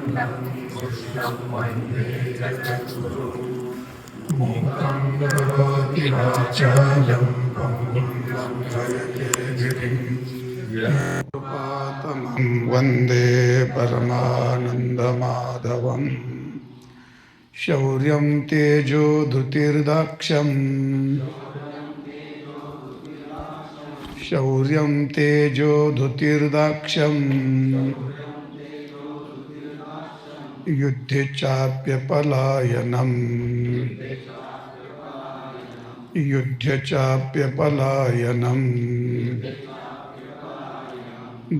कृष्णं वन्दे जगद्गुरुं मूकं करोति वाचालं पङ्गुं लङ्घयते गिरिं यत्कृपातमं वन्दे परमानन्दमाधवम् शौर्यं तेजो धृतिर्दाक्ष्यम् शौर्यं तेजो धृतिर्दाक्ष्यम् युद्धे चाप्यपलायनम् युद्धे चाप्यपलायनम्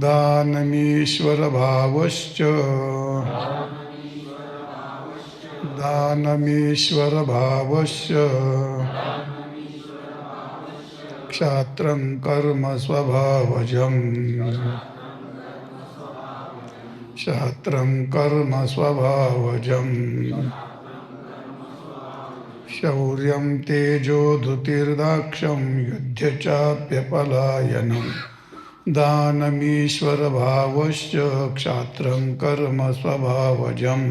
दानमीश्वरभावश्च दानमीश्वरभावश्च क्षात्रं कर्म स्वभावजम् क्षात्रं कर्म स्वभावजम् शौर्यं तेजो धृतिर्दाक्ष्यं युद्धे चाप्यपलायनम् दानमीश्वरभावश्च क्षात्रं कर्म स्वभावजम्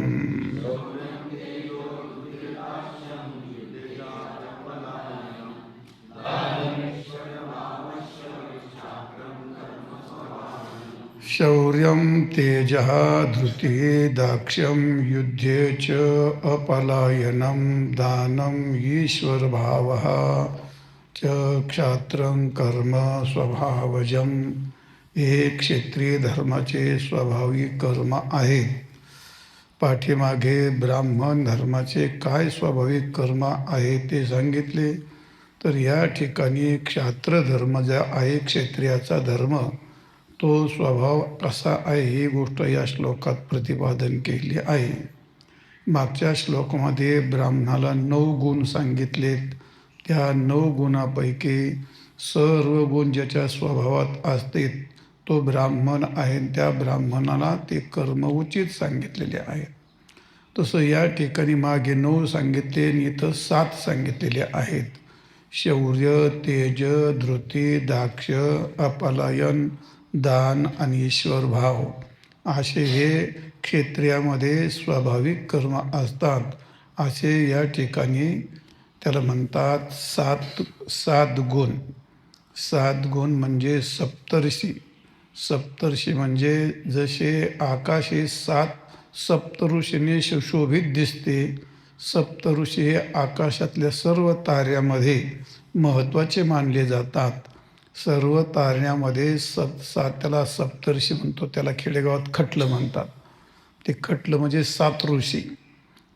शौर्यं तेजः धृतिः दाक्ष्यं युद्धे च अपलायनं दानम् ईश्वरभावः च क्षात्रं कर्म स्वभावजम्. हे क्षेत्रीय धर्माचे स्वभावी कर्म आहेत. पाठीमागे ब्राह्मण धर्माचे काय स्वाभाविक कर्म आहे ते सांगितले. तर या ठिकाणी क्षात्र धर्म जो आहे, क्षेत्रियाचा धर्म, तो स्वभाव कसा आहे ही गोष्ट या श्लोकात प्रतिपादन केली आहे. मागच्या श्लोकामध्ये ब्राह्मणाला 9 गुण सांगितलेत. त्या 9 गुणापैकी सर्व गुण ज्याच्या स्वभावात असते तो ब्राह्मण आहे. त्या ब्राह्मणाला ते कर्म उचित सांगितलेले आहे. तसं या ठिकाणी मागे 9 सांगितले आणि इथं 7 सांगितलेले आहेत. शौर्य, तेज, धृती, दाक्ष, अपलायन, दान आणि ईश्वर भाव असे हे क्षेत्रियामध्ये स्वाभाविक कर्म असतात. असे या ठिकाणी त्याला म्हणतात 7 गुण. 7 गुण म्हणजे सप्तर्षी. सप्तर्षी म्हणजे जसे आकाश हे 7 सप्तऋषीने सुशोभित दिसते. सप्तऋषी हे आकाशातल्या सर्व ताऱ्यामध्ये महत्त्वाचे मानले जातात. सर्व ताऱ्यामध्ये त्याला सप्तर्षी म्हणतो. त्याला खेडेगावात खटलं म्हणतात. ते खटलं म्हणजे 7 ऋषी.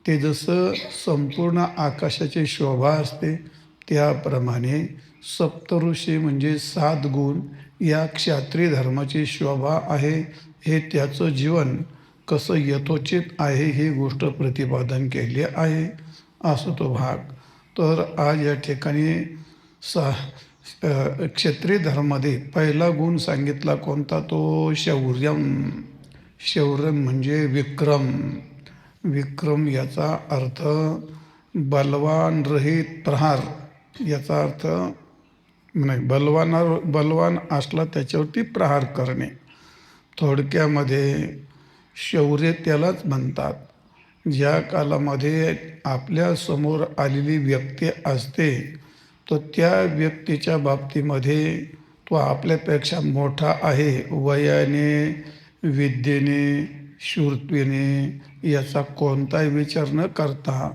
ते जसं संपूर्ण आकाशाची शोभा असते त्याप्रमाणे सप्तऋषी म्हणजे 7 गुण या क्षत्रिय धर्माची शोभा आहे. हे त्याचं जीवन कसं यथोचित आहे ही गोष्ट प्रतिपादन केली आहे. असं तो भाग. तर आज या ठिकाणी क्षत्रिय धर्मामध्ये पहिला गुण सांगितला कोणता? तो शौर्यम. शौर्यम म्हणजे विक्रम. विक्रम याचा अर्थ बलवान रहित प्रहार. याचा अर्थ नाही, बलवान असला त्याच्यावरती प्रहार करणे. थोडक्यामध्ये शौर्य त्यालाच म्हणतात ज्या कालामध्ये आपल्या समोर आलेली व्यक्ती असते तर त्या व्यक्तीच्या बाबतीमध्ये तो आपल्यापेक्षा मोठा आहे वयाने, विद्येने, शूरत्वेने याचा कोणताही विचार न करता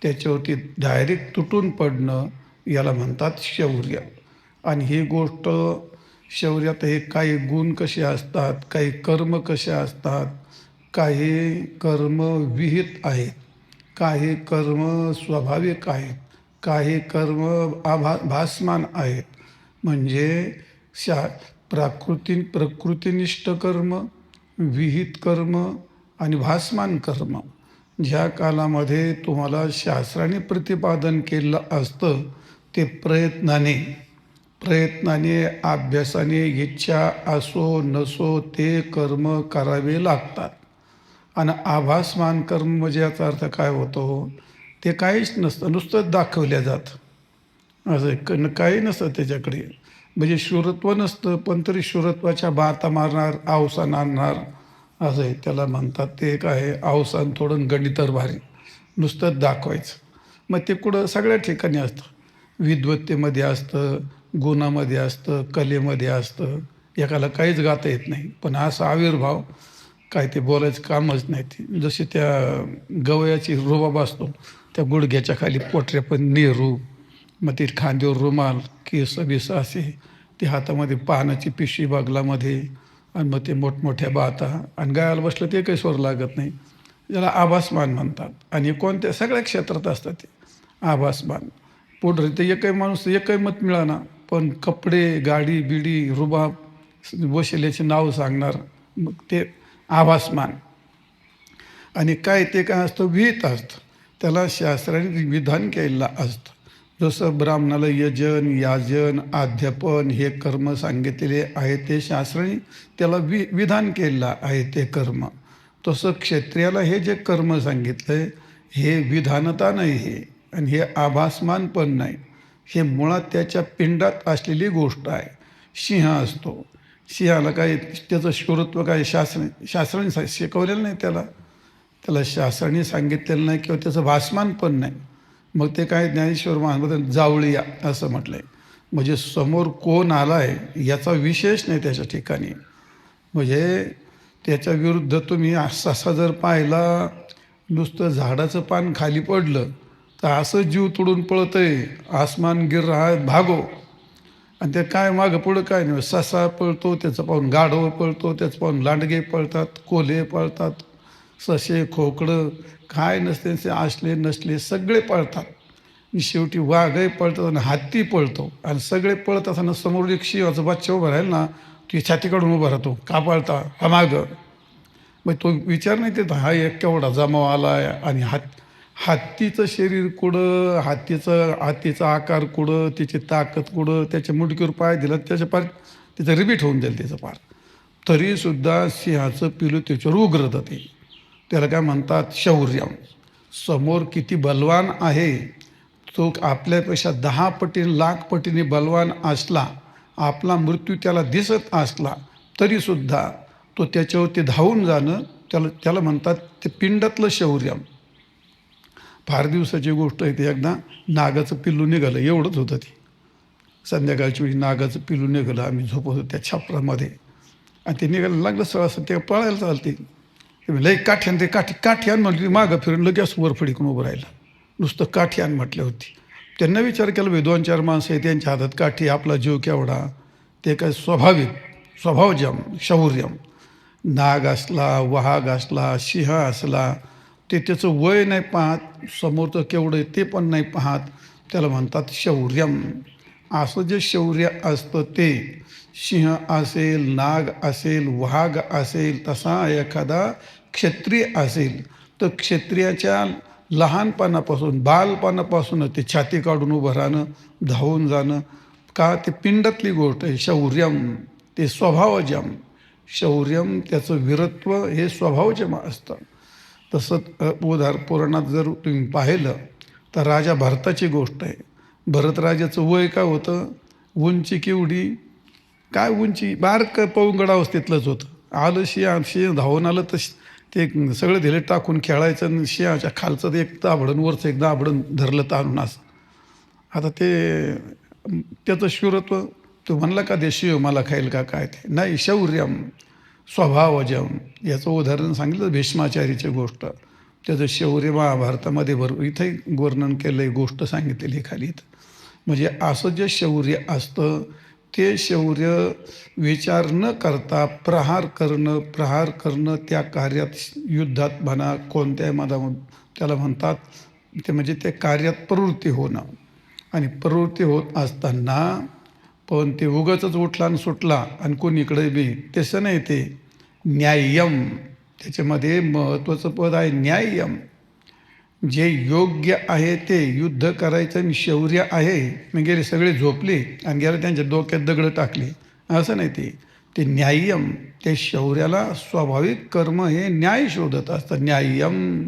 त्याच्यावरती डायरेक्ट तुटून पडणं याला म्हणतात शौर्य. आणि ही गोष्ट शौर्यात हे काही गुण कसे असतात, काही कर्म कसे असतात. काही कर्म विहित आहेत, काही कर्म स्वाभाविक आहेत, काही कर्म भासमान आहेत. म्हणजे प्रकृतिनिष्ठ कर्म, विहित कर्म आणि भासमान कर्म. ज्या कालामध्ये तुम्हाला शास्त्राने प्रतिपादन केलं असतं ते प्रयत्नाने अभ्यासाने इच्छा असो नसो ते कर्म करावे लागतात. आणि आभासमान कर्म म्हणजे याचा अर्थ काय होतो? ते काहीच नसतं, नुसतं दाखवल्या जातं. असं काही नसतं त्याच्याकडे. म्हणजे शूरत्व नसतं पण तरी शूरत्वाच्या बाता मारणार, अवसान आणणार असं आहे. त्याला म्हणतात ते काय आहे, अवसान थोडं गणितर भारी, नुसतं दाखवायचं. मग ते कुठं सगळ्या ठिकाणी असतं. विद्वत्तेमध्ये असतं, गुणामध्ये असतं, कलेमध्ये असतं. एकाला काहीच गाता येत नाही, पण असा आविर्भाव काय ते बोलायचं कामच नाही. ते जशी त्या गवयाची रुबाब असतो, त्या गुडघ्याच्या खाली पोटऱ्या पण नेहरू, मग ते खांद्यावर रुमाल, केस बिस असे, ते हातामध्ये पानाची पिशवी बागलामध्ये, आणि मग ते मोठमोठ्या बाता, आणि गायला बसलं ते काही स्वर लागत नाही. त्याला आभासमान म्हणतात. आणि कोणत्या सगळ्या क्षेत्रात असतात ते आभासमान. पुढे ते एकही माणूस एकही मत मिळाना, पण कपडे, गाडी बिडी, रुबाब, वशिल्याचे नाव सांगणार, मग ते आभासमान. आणि काय ते काय असतं, विहित असतं. त्याला शास्त्राने विधान केलेलं असतं. जसं ब्राह्मणाला यजन, याजन, अध्यापन हे कर्म सांगितलेले आहे, ते शास्त्राने त्याला विधान केलेलं आहे ते कर्म. तसं क्षत्रियाला हे जे कर्म सांगितलं आहे, हे विधानता नाही हे, आणि हे आभासमान पण नाही. हे मुळात त्याच्या पिंडात असलेली गोष्ट आहे. सिंह असतो, सिंहाला काय त्याचं शूरत्व काय शास्त्राने शिकवलेलं नाही त्याला. त्याला शास्त्राने सांगितलेलं नाही किंवा त्याचं भासमान पण नाही. मग ते काय ज्ञानेश्वर महाराजांनी जावळिया असं म्हटलं आहे. म्हणजे समोर कोण आला आहे याचा विशेष नाही त्याच्या ठिकाणी. म्हणजे त्याच्या विरुद्ध तुम्ही असा जर पाहिला, नुसतं झाडाचं पान खाली पडलं तर असं जीव तुडून पळतंय, आसमान गिर रहा है भागो. आणि ते काय मागं पुढं काय नाही, ससा पळतो, त्याचं पाहून गाढव पळतो, त्याचं पाहून लांडगे पळतात, कोल्हे पळतात, ससे खोकडं काय नसते ते असले नसले सगळे पळतात. आणि शेवटी वाघही पळतात आणि हत्ती पळतो, आणि सगळे पळत असताना समोर एक शिवाचा बच्चा उभा राहील ना, ती छाती काढून उभा राहतो, का पळता हा मागं. मग तो विचार नाही ते हा एक केवढा जमाव आला आहे, आणि हत्तीचं शरीर कुठं, हत्तीचा आकार कुठं, त्याची ताकद कुठं, त्याच्या मुडकीवर पाय दिला त्याच्या पार त्याचं रिबीट होऊन जाईल त्याचं पार. तरीसुद्धा सिंहाचं पिलू त्याच्यावर उग्रत ते. त्याला काय म्हणतात, शौर्य. समोर किती बलवान आहे, तो आपल्यापेक्षा 10 पटीने 1,00,000 पटीने बलवान असला, आपला मृत्यू त्याला दिसत असला, तरीसुद्धा तो त्याच्यावरती धावून जाणं, त्याला म्हणतात ते पिंडातलं शौर्य. फार दिवसाची गोष्ट आहे ती. एकदा नागाचं पिल्लू निघालं, एवढंच होतं ती. संध्याकाळच्या वेळी नागाचं पिल्लू निघालं, आम्ही झोपत होतो त्या छपरामध्ये, आणि ते निघायला लागलं सहसा, ते पळायला चालते. लई काठ्यान ते काठी आण म्हटली, मागं फिरून लगेच वर फडकून उभं राहिलं. नुसतं काठी आण म्हटली होती. त्यांना विचार केला, 2-4 माणसं आहे, त्यांच्या हातात काठी, आपला जीव केवढा. ते काय स्वभावजम शौर्यम. नाग असला, वाघ असला, सिंह असला, ते त्याचं वय नाही पाहत, समोरचं केवढं आहे ते पण नाही पाहत, त्याला म्हणतात शौर्यम. असं जे शौर्य असतं ते सिंह असेल, नाग असेल, वाघ असेल, तसा एखादा क्षत्रिय असेल, तर क्षत्रियाच्या लहानपणापासून बालपणापासून ते छाती काढून उभं राहणं, धावून जाणं, का ते पिंडातली गोष्ट आहे. शौर्यम ते स्वभावजम. शौर्यम त्याचं वीरत्व हे स्वभावजम असतं. तसंच पुराणात जर तुम्ही पाहिलं तर राजा भरताची गोष्ट आहे. भरत राजाचं वय काय होतं, उंची केवढी, काय उंची, बारकं पवंगड अवस्थेतलंच होतं. आलं सिंह धावून आलं तर ते सगळं दिले टाकून खेळायचं, आणि सिंहाच्या खालचं एक दाभडण वरचं एक दाभडण धरलं ताणून असं. आता ते त्याचं शूरत्व, तो म्हणला का ते शिव मला खाईल का काय, ते नाही, शौर्यम स्वभावजम. याचं उदाहरण सांगितलं भीष्माचार्याची गोष्ट. त्याचं शौर्य महाभारतामध्ये इथंही वर्णन केलं आहे, गोष्ट सांगितलेली खाली इथं. म्हणजे असं जे शौर्य असतं, ते शौर्य विचार न करता प्रहार करणं त्या कार्यात, युद्धात म्हणा कोणत्याही त्याला म्हणतात ते, म्हणजे ते कार्यात प्रवृत्ती होणं. आणि प्रवृत्ती होत असताना पण ते उगाचच उठला आणि सुटला आणि कोणीकडे बी तसं नाही. ते न्याय्यम, त्याच्यामध्ये महत्त्वाचं पद आहे न्याय्यम. जे योग्य आहे ते युद्ध करायचं, आणि शौर्य आहे मग गेले सगळे झोपले आणि गेले त्यांच्या डोक्यात दगडं टाकली, असं नाही. ते न्याय्यम, ते शौर्याला स्वाभाविक कर्म हे न्याय शोधत असतं, न्याय्यम.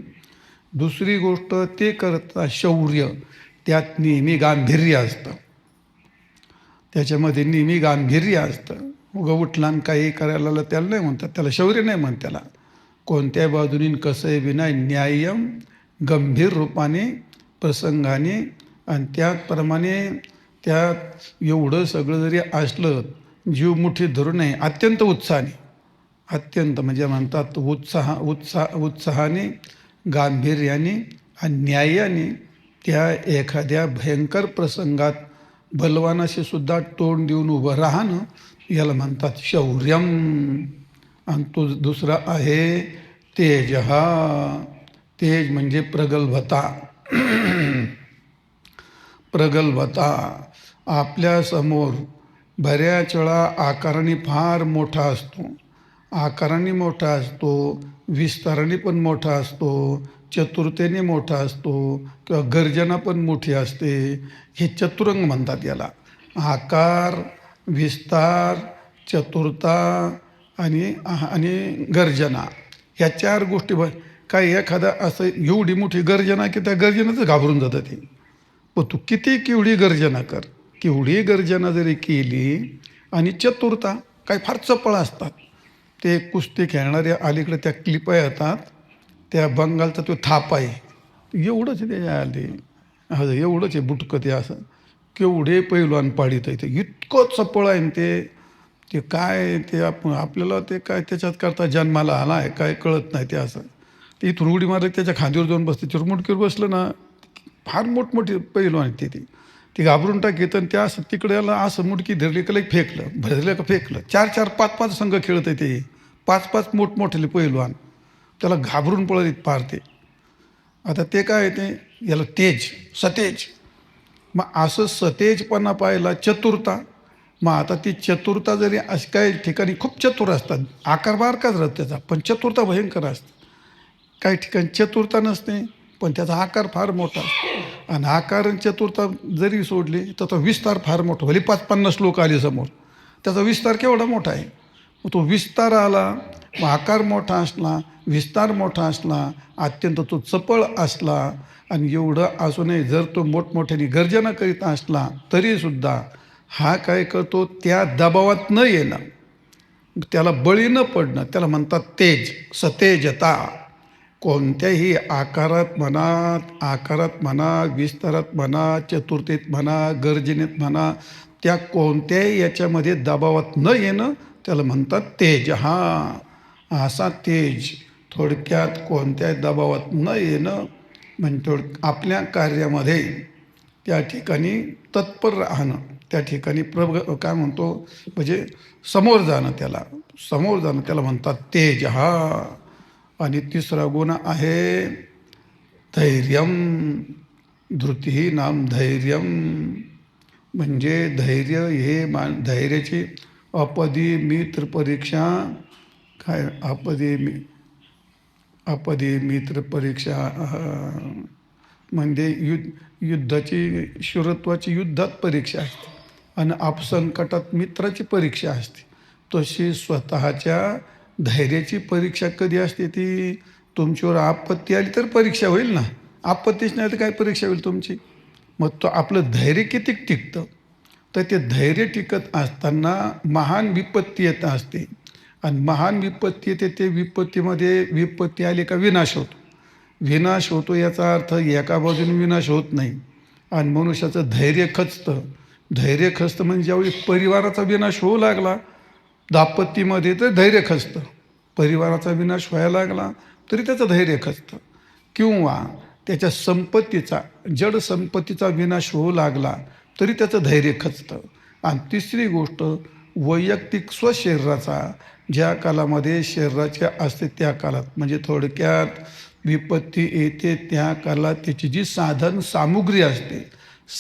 दुसरी गोष्ट ते करता शौर्य, त्यात नेहमी गांभीर्य असतं, त्याच्यामध्ये नेहमी गांभीर्य असतं. उगा उठला आणि काही करायला त्याला नाही म्हणतात, त्याला शौर्य नाही म्हणत. त्याला कोणत्या बाजूनी कसंही विना न्याय्यम गंभीर रूपाने प्रसंगाने आणि त्याचप्रमाणे त्यात एवढं सगळं जरी असलं जीव मुठीत धरून नाही अत्यंत उत्साहाने अत्यंत म्हणजे म्हणतात उत्साहाने गांभीर्याने आणि न्यायाने त्या एखाद्या भयंकर प्रसंगात बलवानाशी सुद्धा तोंड देऊन उभं राहणं याला म्हणतात शौर्यम. आणि तो दुसरा आहे तेज. तेज म्हणजे प्रगल्भता. प्रगल्भता आपल्यासमोर बऱ्याच वेळा आकाराने फार मोठा असतो, आकाराने मोठा असतो, विस्ताराने पण मोठा असतो, चतुरतेने मोठा असतो किंवा गर्जना पण मोठी असते. हे चतुरंग म्हणतात याला. आकार, विस्तार, चतुरता आणि गर्जना ह्या चार गोष्टी. काय एखादा असं एवढी मोठी गर्जना की त्या गर्जनाचं घाबरून जातं ते. पण तू किती केवढी गर्जना कर, केवढी गर्जना जरी केली. आणि चतुरता काय फार चपळ असतात. ते कुस्ती खेळणारे अलीकडे त्या क्लिपा येतात त्या बंगालचा तो थाप आहे एवढंच ते आले एवढंच आहे बुटकं ते असं केवढे पैलवान पाडीत आहे ते इतकं चपळ आहे ते. ते काय ते आपल्याला ते काय त्याच्यात करता जन्माला आला आहे काय कळत नाही ते. असं ते इथून उडी मारत त्याच्या खांद्यावर जाऊन बसते चिरमुटकीवर बसलं ना फार मोठमोठी पैलवान आहेत ते घाबरून टाकीत. आणि त्या असं तिकडे याला असं मुडकी धरली का लई फेकलं, भरलं का फेकलं. 4-4, 5-5 संघ खेळत आहे ते 5-5 मोठमोठे पैलवान त्याला घाबरून पळत पार ते. आता ते काय ते याला तेज, सतेज. मग असं सतेजपणा पाहिला चतुरता. मग आता ती चतुरता जरी अशी काही ठिकाणी खूप चतुर असतात, आकार बारकाच राहत त्याचा पण चतुरता भयंकर असते. काही ठिकाणी चतुरता नसते पण त्याचा आकार फार मोठा असतो. आणि आकार आणि चतुरता जरी सोडली तर तो विस्तार फार मोठा. भले 5-50 लोक आले समोर त्याचा विस्तार केवढा मोठा आहे. मग तो विस्तार आला, मग आकार मोठा असला, विस्तार मोठा असला, अत्यंत तो चपळ असला आणि एवढं असूनही जर तो मोठमोठ्याने गर्जना करीत असला तरीसुद्धा हा काय करतो त्या दबावात न येणं, त्याला बळी न पडणं त्याला म्हणतात तेज, सतेजता. कोणत्याही आकारात म्हणा, विस्तारात म्हणा, चतुर्थीत म्हणा, गर्जनेत म्हणा, त्या कोणत्याही याच्यामध्ये दबावात न येणं त्याला म्हणतात तेज. असा तेज थोडक्यात कोणत्याही दबावात न येणं म्हणजे आपल्या कार्यामध्ये त्या ठिकाणी तत्पर राहणं, त्या ठिकाणी काय म्हणतो म्हणजे समोर जाणं त्याला म्हणतात तेज. आणि तिसरा गुण आहे धैर्यम. धृती नाम धैर्यम म्हणजे धैर्य हे धैर्याची अपदी मित्र परीक्षा. काय अपदी मित्र परीक्षा म्हणजे युद्धाची शूरत्वाची युद्धात परीक्षा असते आणि अपसंकटात मित्राची परीक्षा असते. तशी स्वतःच्या धैर्याची परीक्षा कधी असते ती तुमच्यावर आपत्ती आली तर परीक्षा होईल ना. आपत्तीच नाही तर काय परीक्षा होईल तुमची. मग तो आपलं धैर्य किती टिकतं तर ते धैर्य टिकत असताना महान विपत्ती येत असते. आणि महान विपत्ती येते ते विपत्तीमध्ये विपत्ती आली का विनाश होतो. विनाश होतो याचा अर्थ एका बाजूने विनाश होत नाही. आणि मनुष्याचं धैर्य खचतं. धैर्य खचतं म्हणजे ज्यावेळी परिवाराचा विनाश होऊ लागला दाम्पत्यामध्ये तर धैर्य खचतं. परिवाराचा विनाश व्हायला लागला तरी त्याचं धैर्य खचतं. किंवा त्याच्या संपत्तीचा जड संपत्तीचा विनाश होऊ लागला तरी त्याचं धैर्य खचतं. आणि तिसरी गोष्ट वैयक्तिक स्वशरीराचा ज्या कालामध्ये शरीराचे असते त्या काळात म्हणजे थोडक्यात विपत्ती येते त्या काळात त्याची जी साधन सामुग्री असते,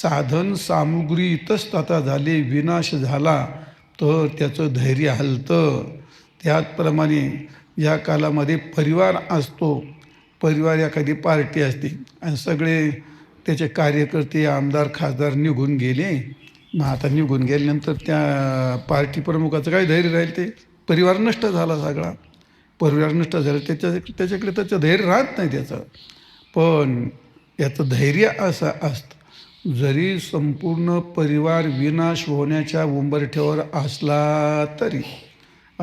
साधन सामुग्री इतस्ततः झाली, विनाश झाला तर त्याचं धैर्य हलतं. त्याचप्रमाणे या कालामध्ये परिवार असतो. परिवार एखादी पार्टी असते आणि सगळे त्याचे कार्यकर्ते आमदार खासदार निघून गेले. मग आता निघून गेल्यानंतर त्या पार्टी प्रमुखाचं काय धैर्य राहील. ते परिवार नष्ट झाला सगळा. परिवार नष्ट झाला त्याच्याकडे त्याचं धैर्य राहत नाही त्याचं. पण याचं धैर्य असं असतं जरी संपूर्ण परिवार विनाश होण्याच्या उंबरठ्यावर असला तरी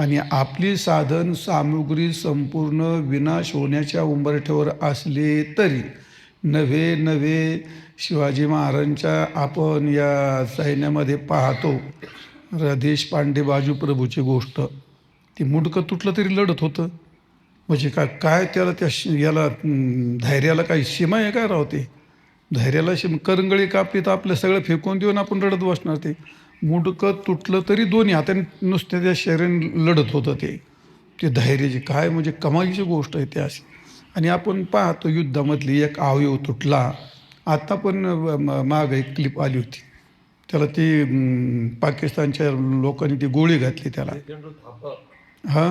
आणि आपली साधन सामुग्री संपूर्ण विनाश होण्याच्या उंबरठ्यावर असले तरी नवे नवे शिवाजी महाराजांच्या आपण या सैन्यामध्ये पाहतो देशपांडे बाजूप्रभूची गोष्ट, ती मुंडकं तुटलं तरी लढत होतं. म्हणजे काय काय त्याला याला धैर्याला काही सीमा आहे काय राहते? धैर्याला करंगळी कापली तर आपलं सगळं फेकून देऊन आपण रडत बसणार. ते मुंडकं तुटलं तरी दोन्ही हाताने नुसत्या त्या शरीराने लढत होतं. ते धैर्याची काय म्हणजे कमालीची गोष्ट आहे ती अशी. आणि आपण पाहतो युद्धामधली एक अवयव तुटला. आता पण मागं एक क्लिप आली होती, त्याला ती पाकिस्तानच्या लोकांनी ती गोळी घातली त्याला. हां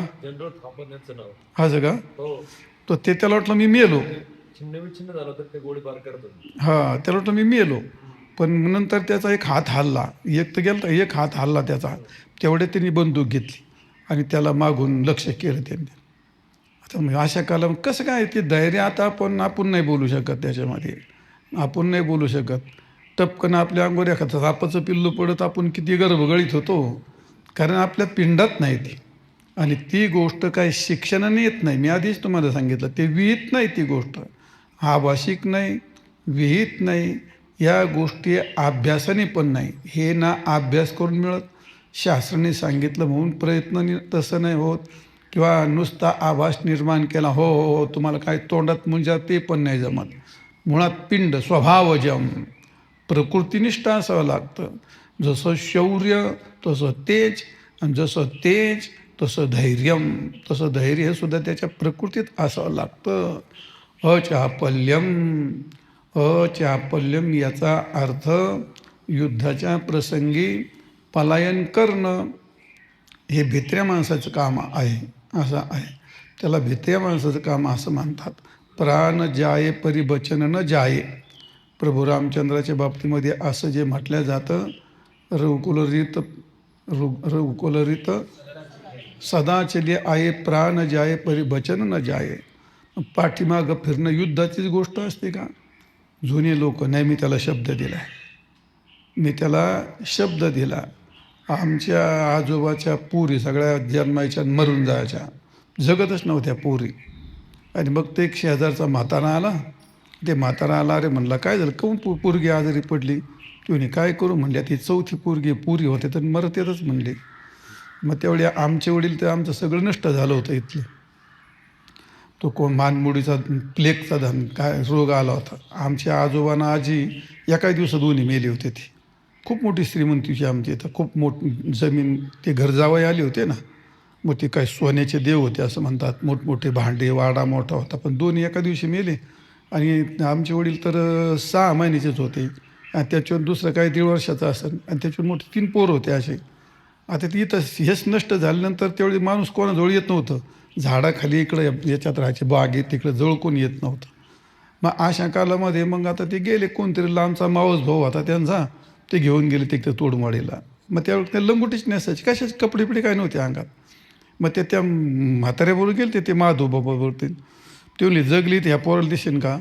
हा जगा तो त्याला वाटलं मी मेलो. हां त्याला वाटलं मी मेलो, पण नंतर त्याचा एक हात हल्ला, एक तर गेला एक हात हल्ला त्याचा. तेवढ्या त्यांनी बंदूक घेतली आणि त्याला मागून लक्ष केलं त्यांनी. आता मग अशा काळात कसं काय ते धैर्य, आता आपण नाही बोलू शकत त्याच्यामध्ये, आपण नाही बोलू शकत. टपकन आपल्या अंगावर एखादं सापाचं पिल्लू पडत आपण किती गडबडीत होतो, कारण आपल्या पिंडात नाही ती. आणि ती गोष्ट काही शिक्षणाने येत नाही. मी आधीच तुम्हाला सांगितलं, ते विहित नाही ती गोष्ट, आभाषिक नाही, विहित नाही. या गोष्टी अभ्यासाने पण नाही. हे ना अभ्यास करून मिळत, शास्त्राने सांगितलं म्हणून प्रयत्न तसं नाही होत, किंवा नुसता आभास निर्माण केला हो हो हो तुम्हाला काय तोंडात म्हणजे ते पण नाही जमत. मुळात पिंड स्वभावजम प्रकृतिनिष्ठ असावं लागतं. जसं शौर्य तसं तेज, आणि जसं तेज तसं धैर्यम, तसं धैर्य हे सुद्धा त्याच्या प्रकृतीत असावं लागतं. अचापल्यम याचा अर्थ युद्धाच्या प्रसंगी पलायन करणं हे भित्र्या माणसाचं काम आहे, असं आहे. त्याला भित्र्या माणसाचं काम असं म्हणतात. प्राण जाये परिबचन न जाये. प्रभू रामचंद्राच्या बाबतीमध्ये असं जे म्हटलं जातं, रघुकुलरित सदा चले आये प्राण जाये परिबचन न जाये. पाठीमागं फिरणं युद्धाचीच गोष्ट असते का? जुने लोक नाही, मी त्याला शब्द दिला आहे, मी त्याला शब्द दिला. आमच्या आजोबाच्या पोरी सगळ्या जन्मायच्या मरून जायच्या, जगतच नव्हत्या पोरी. आणि मग ते एक शेजारचा म्हातारा आला. ते म्हातारा आला, अरे म्हणला काय झालं, काहून पोरगी आजारी पडली? तुम्ही काय करू म्हणल्या, ती चौथी पोरगी होते तर मरत येतच म्हणले. मग त्यावेळी आमचे वडील, तर आमचं सगळं नष्ट झालं होतं इथलं. तो कोण मानमुडीचा प्लेगचा काय रोग आला होता. आमच्या आजोबांना आजी एका दिवसात दोन्ही मेले होते. ती खूप मोठी श्रीमंतीची आमची इथं, खूप मोठी जमीन, ते घर जावई आले होते ना, मग ते काय सोन्याचे देव होते असं म्हणतात, मोठमोठे भांडे, वाडा मोठा होता, पण दोन्ही एका दिवशी मेले. आणि आमचे वडील तर 6 महिन्याचेच होते, आणि त्याच्यावर दुसरं काही 1.5 वर्षाचं असेल, आणि त्याच्यावर मोठे 3 पोरं होते असे. आता ती इथं हेच नष्ट झाल्यानंतर त्यावेळी माणूस कोणाजवळ येत नव्हतं. झाडाखाली इकडं याच्यात राहायचे, बागेत तिकडं जवळ कोण येत नव्हतं. मग अशा कालामध्ये मग आता ते गेले, कोणतरी लांबचा मावस भाऊ होता त्यांचा, ते घेऊन गेले तिकडे तोडवाडीला. मग त्यावेळी त्या लंगोटीच नेसायचे, कशाचे कपडे बिपडे काय नव्हते अंगात. मग त्या म्हाताऱ्याबरोबर गेले ते माधोबाबरोबर. ते म्हणले जगली तर ह्या पोराला देशील का?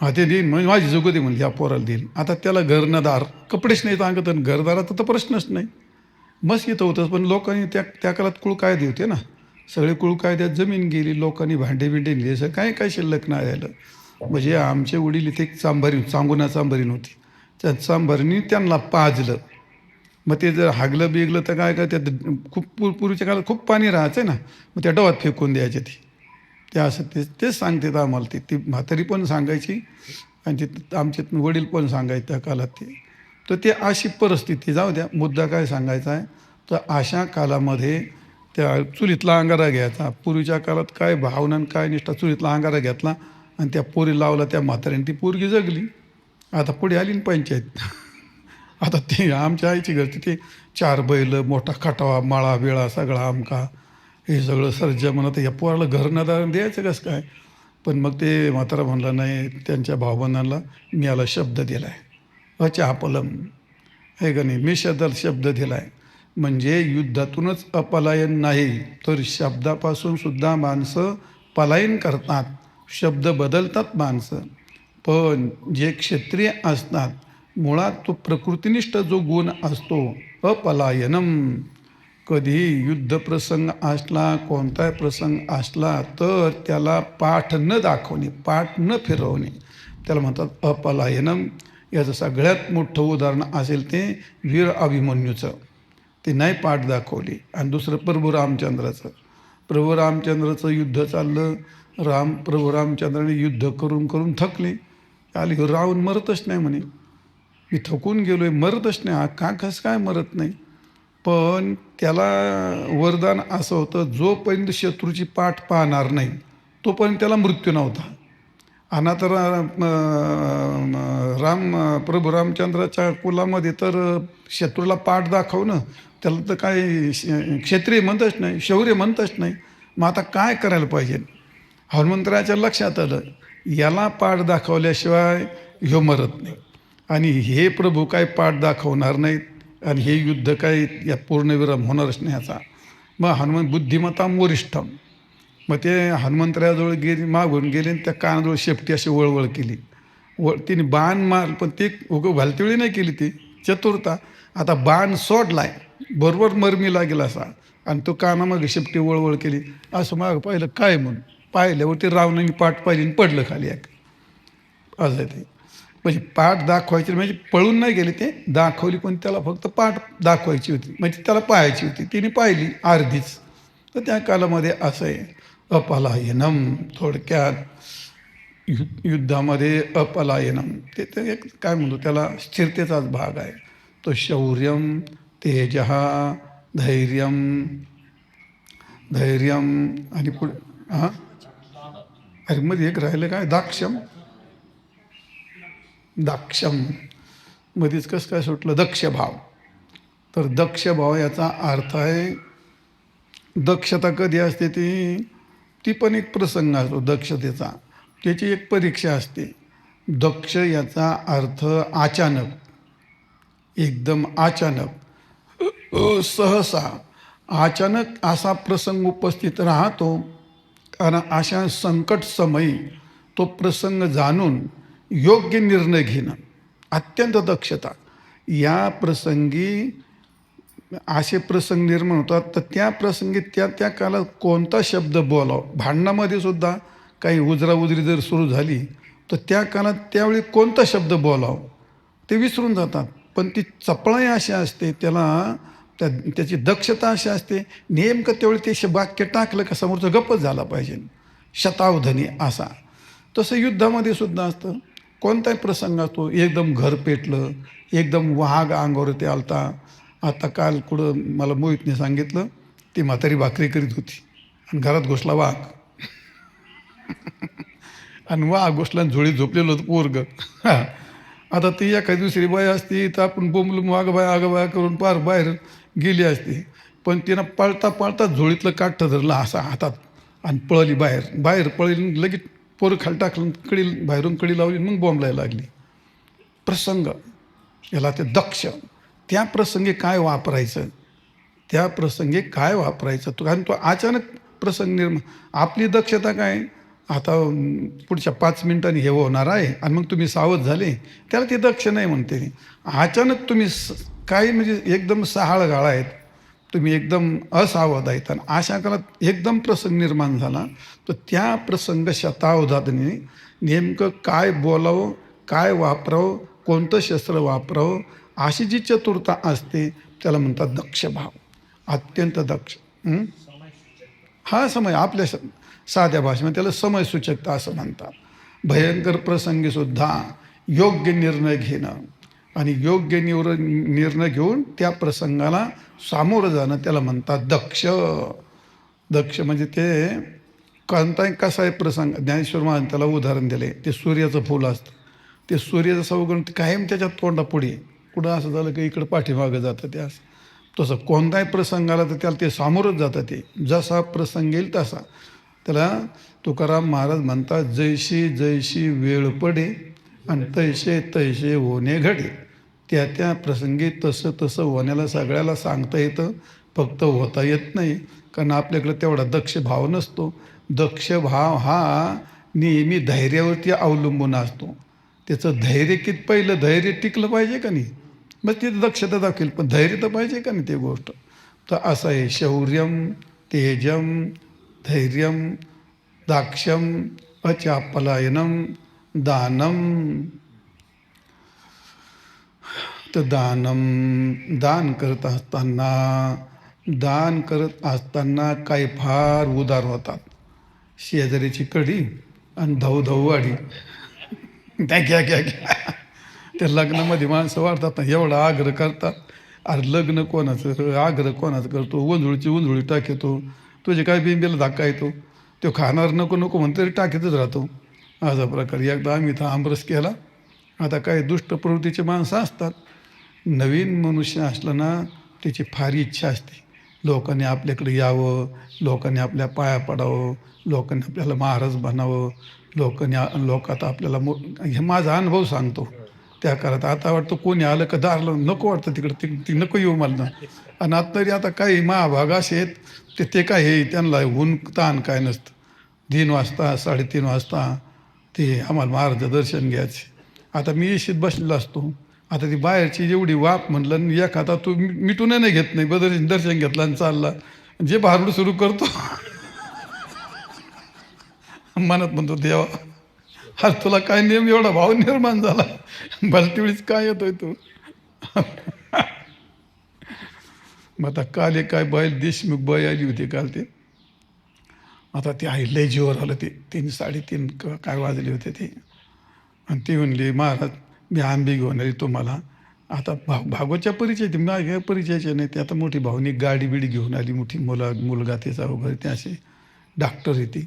हा ते देईन, म्हणजे माझी जगू दे म्हणजे ह्या पोराला देईल. आता त्याला घरनदार कपडेच नाहीत अंगात, आणि घरदाराचा तर प्रश्नच नाही. मस्त इथं होतंच, पण लोकांनी त्या काळात कुळ कायदे होते ना, सगळे कुळ कायद्यात जमीन गेली, लोकांनी भांडे बिंडे नेले, असं काय शिल्लक नाही राहिलं. म्हणजे आमचे वडील इथे एक चांगुना चांभारीन होती, त्या चांभारीने त्यांना पाजलं. मग ते जर हागलं बिगलं तर काय त्यात खूप पूर्वीच्या काळात खूप पाणी राहायचं ना, मग त्या डवात फेकून द्यायचे. ते असं तेच सांगतात आम्हाला. ती म्हातारी पण सांगायची, आणि ते आमचे वडील पण सांगायचे त्या काळात. तर ते अशी परिस्थिती. जाऊ द्या, मुद्दा काय सांगायचा आहे, तर अशा कालामध्ये त्या चुलीतला अंगारा घ्यायचा. पूर्वीच्या काळात काय भावना काय निष्ठा, चुलीतला अंगारा घेतला आणि त्या पोरी लावला त्या म्हाताऱ्याने, ती पोरगी जगली. आता पुढे आली ना पंचायत. आता ते आमच्या आईची घरची ते 4 बैल, मोठा खटावा, माळा बिळा सगळा आमका, हे सगळं सर्ज म्हणत, या पोराला घरनदार द्यायचं कसं काय? पण मग ते म्हातारा म्हणला, नाही, त्यांच्या भावबंधांना मी याला शब्द दिला आहे, अचापलम आहे का नाही, मी शब्द दिला आहे. म्हणजे युद्धातूनच अपलायन नाही, तर शब्दापासून सुद्धा माणसं पलायन करतात, शब्द बदलतात माणसं. पण जे क्षत्रिय असतात, मुळात तो प्रकृतिनिष्ठ जो गुण असतो अपलायनम, कधीही युद्धप्रसंग असला, कोणताही प्रसंग असला तर त्याला पाठ न दाखवणे, पाठ न फिरवणे, त्याला म्हणतात अपलायनम. याचं सगळ्यात मोठं उदाहरण असेल ते वीर अभिमन्यूचं. ते नाही पाठ दाखवली. आणि दुसरं प्रभू रामचंद्राचं. प्रभू रामचंद्राचं युद्ध चाललं. प्रभू रामचंद्राने युद्ध करून करून थकले. आले रावण मरतच नाही म्हणे. मी थकून गेलोय, मरतच नाही. कसं काय मरत नाही? पण त्याला वरदान असं होतं, जोपर्यंत शत्रूची पाठ पाहणार नाही तोपर्यंत त्याला मृत्यू नव्हता. आणि आता प्रभू रामचंद्राच्या कुलामध्ये तर शत्रूला पाठ दाखवणं त्याला तर काय क्षत्रिय म्हणतच नाही, शौर्य म्हणतच नाही. मग आता काय करायला पाहिजे? हनुमंतराच्या लक्षात आलं, याला पाठ दाखवल्याशिवाय ह्यो मरत नाही. आणि हे प्रभू काय पाठ दाखवणार नाहीत आणि हे युद्ध काय या पूर्णविराम होणारच नाही ह्याचा. मग हनुमान बुद्धिमत्ता वरिष्ठम. मग ते हनुमंतराजवळ गेली, मागून गेले आणि त्या कानाजवळ शेपटी अशी वळवळ केली. तिने बाण मार, पण ते उगं घालतेवेळी नाही केली, ती चतुरता. आता बाण सोडलाय, बरोबर मरमी लागेल असा, आणि तो कानामागे शेपटी वळवळ केली. असं मागं पाहिलं काय म्हणून, पाहिल्यावरती रावणाने पाठ पाहिली आणि पडलं खाली एक. असं आहे ते. म्हणजे पाठ दाखवायची म्हणजे पळून नाही गेले, ते दाखवली, पण त्याला फक्त पाठ दाखवायची होती, म्हणजे त्याला पाहायची होती. तिने पाहिली अर्धीच. तर त्या कालामध्ये असं आहे अपलायनम. थोडक्यात युद्धामध्ये अपलायनम ते तर एक काय म्हणतो त्याला स्थिरतेचाच भाग आहे. तो शौर्यम, तेजः, धैर्यम, धैर्यम आणि पुढे अरे मध्ये एक राहिलं काय, दाक्षम. दाक्षम मध्येच कसं काय सुटलं, दक्ष भाव. तर दक्ष भाव याचा अर्थ आहे दक्षता. कधी असते ती ती पण एक प्रसंग असतो दक्षतेचा, त्याची एक परीक्षा असते. दक्ष याचा अर्थ अचानक, एकदम अचानक, सहसा अचानक असा प्रसंग उपस्थित राहतो. आणि अशा संकट समयी तो प्रसंग जाणून योग्य निर्णय घेणं, अत्यंत दक्षता. या प्रसंगी असे प्रसंग निर्माण होतात, तर त्या प्रसंगी त्या त्या काळात कोणता शब्द बोलावं. भांडणामध्ये सुद्धा काही उजराउजरी जर सुरू झाली तर त्या काळात त्यावेळी कोणता शब्द बोलावं ते विसरून जातात. पण ती चपळाई अशी असते, त्याची दक्षता अशी असते, नेमकं त्यावेळी ते वाक्य टाकलं का समोरचं गप्पच झाला पाहिजे, शतावधनी असा. तसं युद्धामध्ये सुद्धा असतं. कोणताही प्रसंग असतो, एकदम घर पेटलं, एकदम वाघ अंगावरती आलता. आता काल कुठं मला मोहितने सांगितलं, ती म्हातारी भाकरी करीत होती आणि घरात घुसला वाघ. आणि वाघ घुसला झोळीत झोपलेलं होतं पोरगं. आता ती एखादी दुसरी बाई असती तर आपण बोंबलून आगबाया करून पार बाहेर गेली असती. पण तिनं पळता पळता झोळीतलं काठं धरलं असा हातात आणि पळली बाहेर पळली. लगेच पोरं खाली टाकलं, बाहेरून कडी लावली, मग बोंबलायला लागली. प्रसंग याला ते दक्ष. त्या प्रसंगी काय वापरायचं, त्या प्रसंगी काय वापरायचं तो, कारण तो अचानक प्रसंग निर्माण. आपली दक्षता काय, आता पुढच्या 5 मिनिटांनी हे होणार आहे आणि मग तुम्ही सावध झाले, त्याला ते दक्ष नाही म्हणते. अचानक तुम्ही काही म्हणजे एकदम सहाळ गाळा आहेत, तुम्ही एकदम असावध आहेत आणि अशा काळात एकदम प्रसंग निर्माण झाला, तर त्या प्रसंग शतावधाने नेमकं काय बोलावं, काय वापरावं, कोणतं शस्त्र वापरावं, अशी जी चतुरता असते त्याला म्हणतात दक्ष भाव. अत्यंत दक्ष. हा समय आपल्या साध्या भाषेमध्ये त्याला समयसूचकता असं म्हणतात. भयंकर प्रसंगीसुद्धा योग्य निर्णय घेणं आणि योग्य निर्णय घेऊन त्या प्रसंगाला सामोरं जाणं त्याला म्हणतात दक्ष. दक्ष म्हणजे ते कोणताही कसा आहे प्रसंग. ज्ञानेश्वर महाराज त्याला उदाहरण दिले, ते सूर्याचं फुल असतं. ते सूर्याचं सवगण कायम त्याच्या तोंडापुढे, कुठं असं झालं की इकडं पाठीमागं जातं ते असं. तसं कोणताही प्रसंग आला तर त्याला ते सामोरंच जातं. ते जसा प्रसंग येईल तसा. त्याला तुकाराम महाराज म्हणतात, जैशी जैशी वेळ पडे आणि तैसे तैसे होणे घडे. त्या त्या प्रसंगी तसं तसं होण्याला सगळ्याला सांगता येतं, फक्त होता येत नाही, कारण आपल्याकडे तेवढा दक्ष भाव नसतो. दक्ष भाव हा नेहमी धैर्यावरती अवलंबून असतो. त्याचं धैर्य पहिलं धैर्य टिकलं पाहिजे का नाही, मग तिथे दक्षता दाखवेल, पण धैर्य तर पाहिजे का नाही ते गोष्ट. तर असं आहे शौर्यम तेजम धैर्यम दाक्ष्यम अचापलायनम दानम. तर दान करत असताना काही फार उदार होतात. शेजारीची कडी आणि धवधववाडी त्या घ्या घ्या घ्या. त्या लग्नामध्ये माणसं वाढतात ना, एवढा आग्रह करतात. अरे लग्न कोणाचं, आग्रह कोणाचं करतो, उंधळी टाकतो. तुझे काय बिंबीला धक्का येतो, तो खाणार नको नको म्हणून तरी टाकीतच राहतो. असा प्रकारे एकदा आम्ही इथं आमरस केला. आता काही दुष्ट प्रवृत्तीचे माणसं असतात. नवीन मनुष्य असलं ना, त्याची फार इच्छा असते लोकांनी आपल्याकडे यावं, लोकांनी आपल्या पाया पडावं, लोकांनी आपल्याला महाराज बनावं, लोकात आपल्याला हे माझा अनुभव सांगतो. त्या काळात आता वाटतं कोणी आलं का दारलं नको वाटतं, तिकडं ती नको येऊ मला ना. आणि आता तरी आता काही महाभाग असे आहेत ते काय हे त्यांना ऊन ताण काय नसतं. 3 वाजता 3:30 वाजता ते आम्हाला महाराजचं दर्शन घ्यायचे. आता मी इशीत बसलेलो असतो. आता ती बाहेरची जेवढी वाप म्हणलं आणि एखादा तू मिटून नाही घेत नाही, दर्शन घेतला आणि चालला, जे भारूड सुरू करतो मनात म्हणतो देवा आज तुला काय नेम एवढा भाव निर्माण झाला, भलती वेळीच काय येतोय तू. मग आता काल एक काय बैल देशमुख बाई आली होती काल. ते आता ते आई लय जीवर आलं. ते 3 3:30 काय वाजले होते ते. आणि ती म्हणली महाराज मी आंबे घेऊन आली तुम्हाला. आता भागवतच्या परिचय ते माझ्या परिचयाचे नाही. ते आता मोठी भावनी गाडी बिडी घेऊन आली, मोठी मुलगा त्याचा वगैरे, ते असे डॉक्टर येते.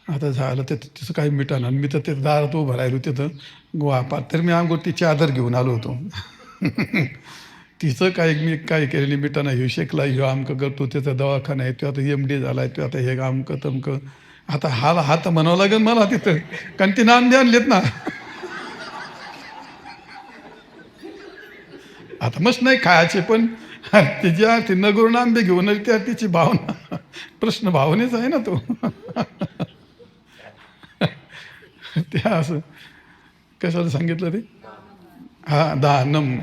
आता झालं ते तिचं काही मिटाणं. मी तर ते दारात उभं राहिलो तिथं वापा. तर मी अंगोर ती चादर घेऊन आलो होतो. तिचं काय मी काय केलेली मिटाणं, ह्यो शेकला, ह्यो आमकं करतो, त्याचा दवाखाना आहे, तो आता MD झाला आहे, तो आता हे आमकं तमकं. आता हात म्हणावं लागेल मला तिथं, कारण ती नांदे आणलेत ना. आता मस्त नाही खायचे, पण तिची ती नगरून आंबे घेऊन आली त्या तिची भावना, प्रश्न भावनेच आहे ना तो. त्या असं कशाला सांगितलं ते. हा दानम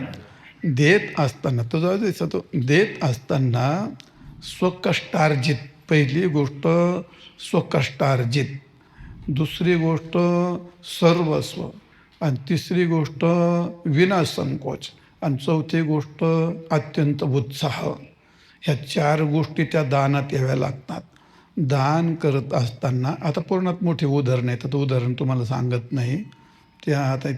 देत असताना तो जाऊ तो देत असताना स्वकष्टार्जित. पहिली गोष्ट स्वकष्टार्जित, दुसरी गोष्ट सर्वस्व, आणि तिसरी गोष्ट विनासंकोच, आणि चौथी गोष्ट अत्यंत उत्साह. ह्या 4 गोष्टी त्या दानात याव्या लागतात. दान करत असताना आता पूर्णात मोठी उदाहरण आहे, तर उदाहरण तुम्हाला सांगत नाही. त्या आता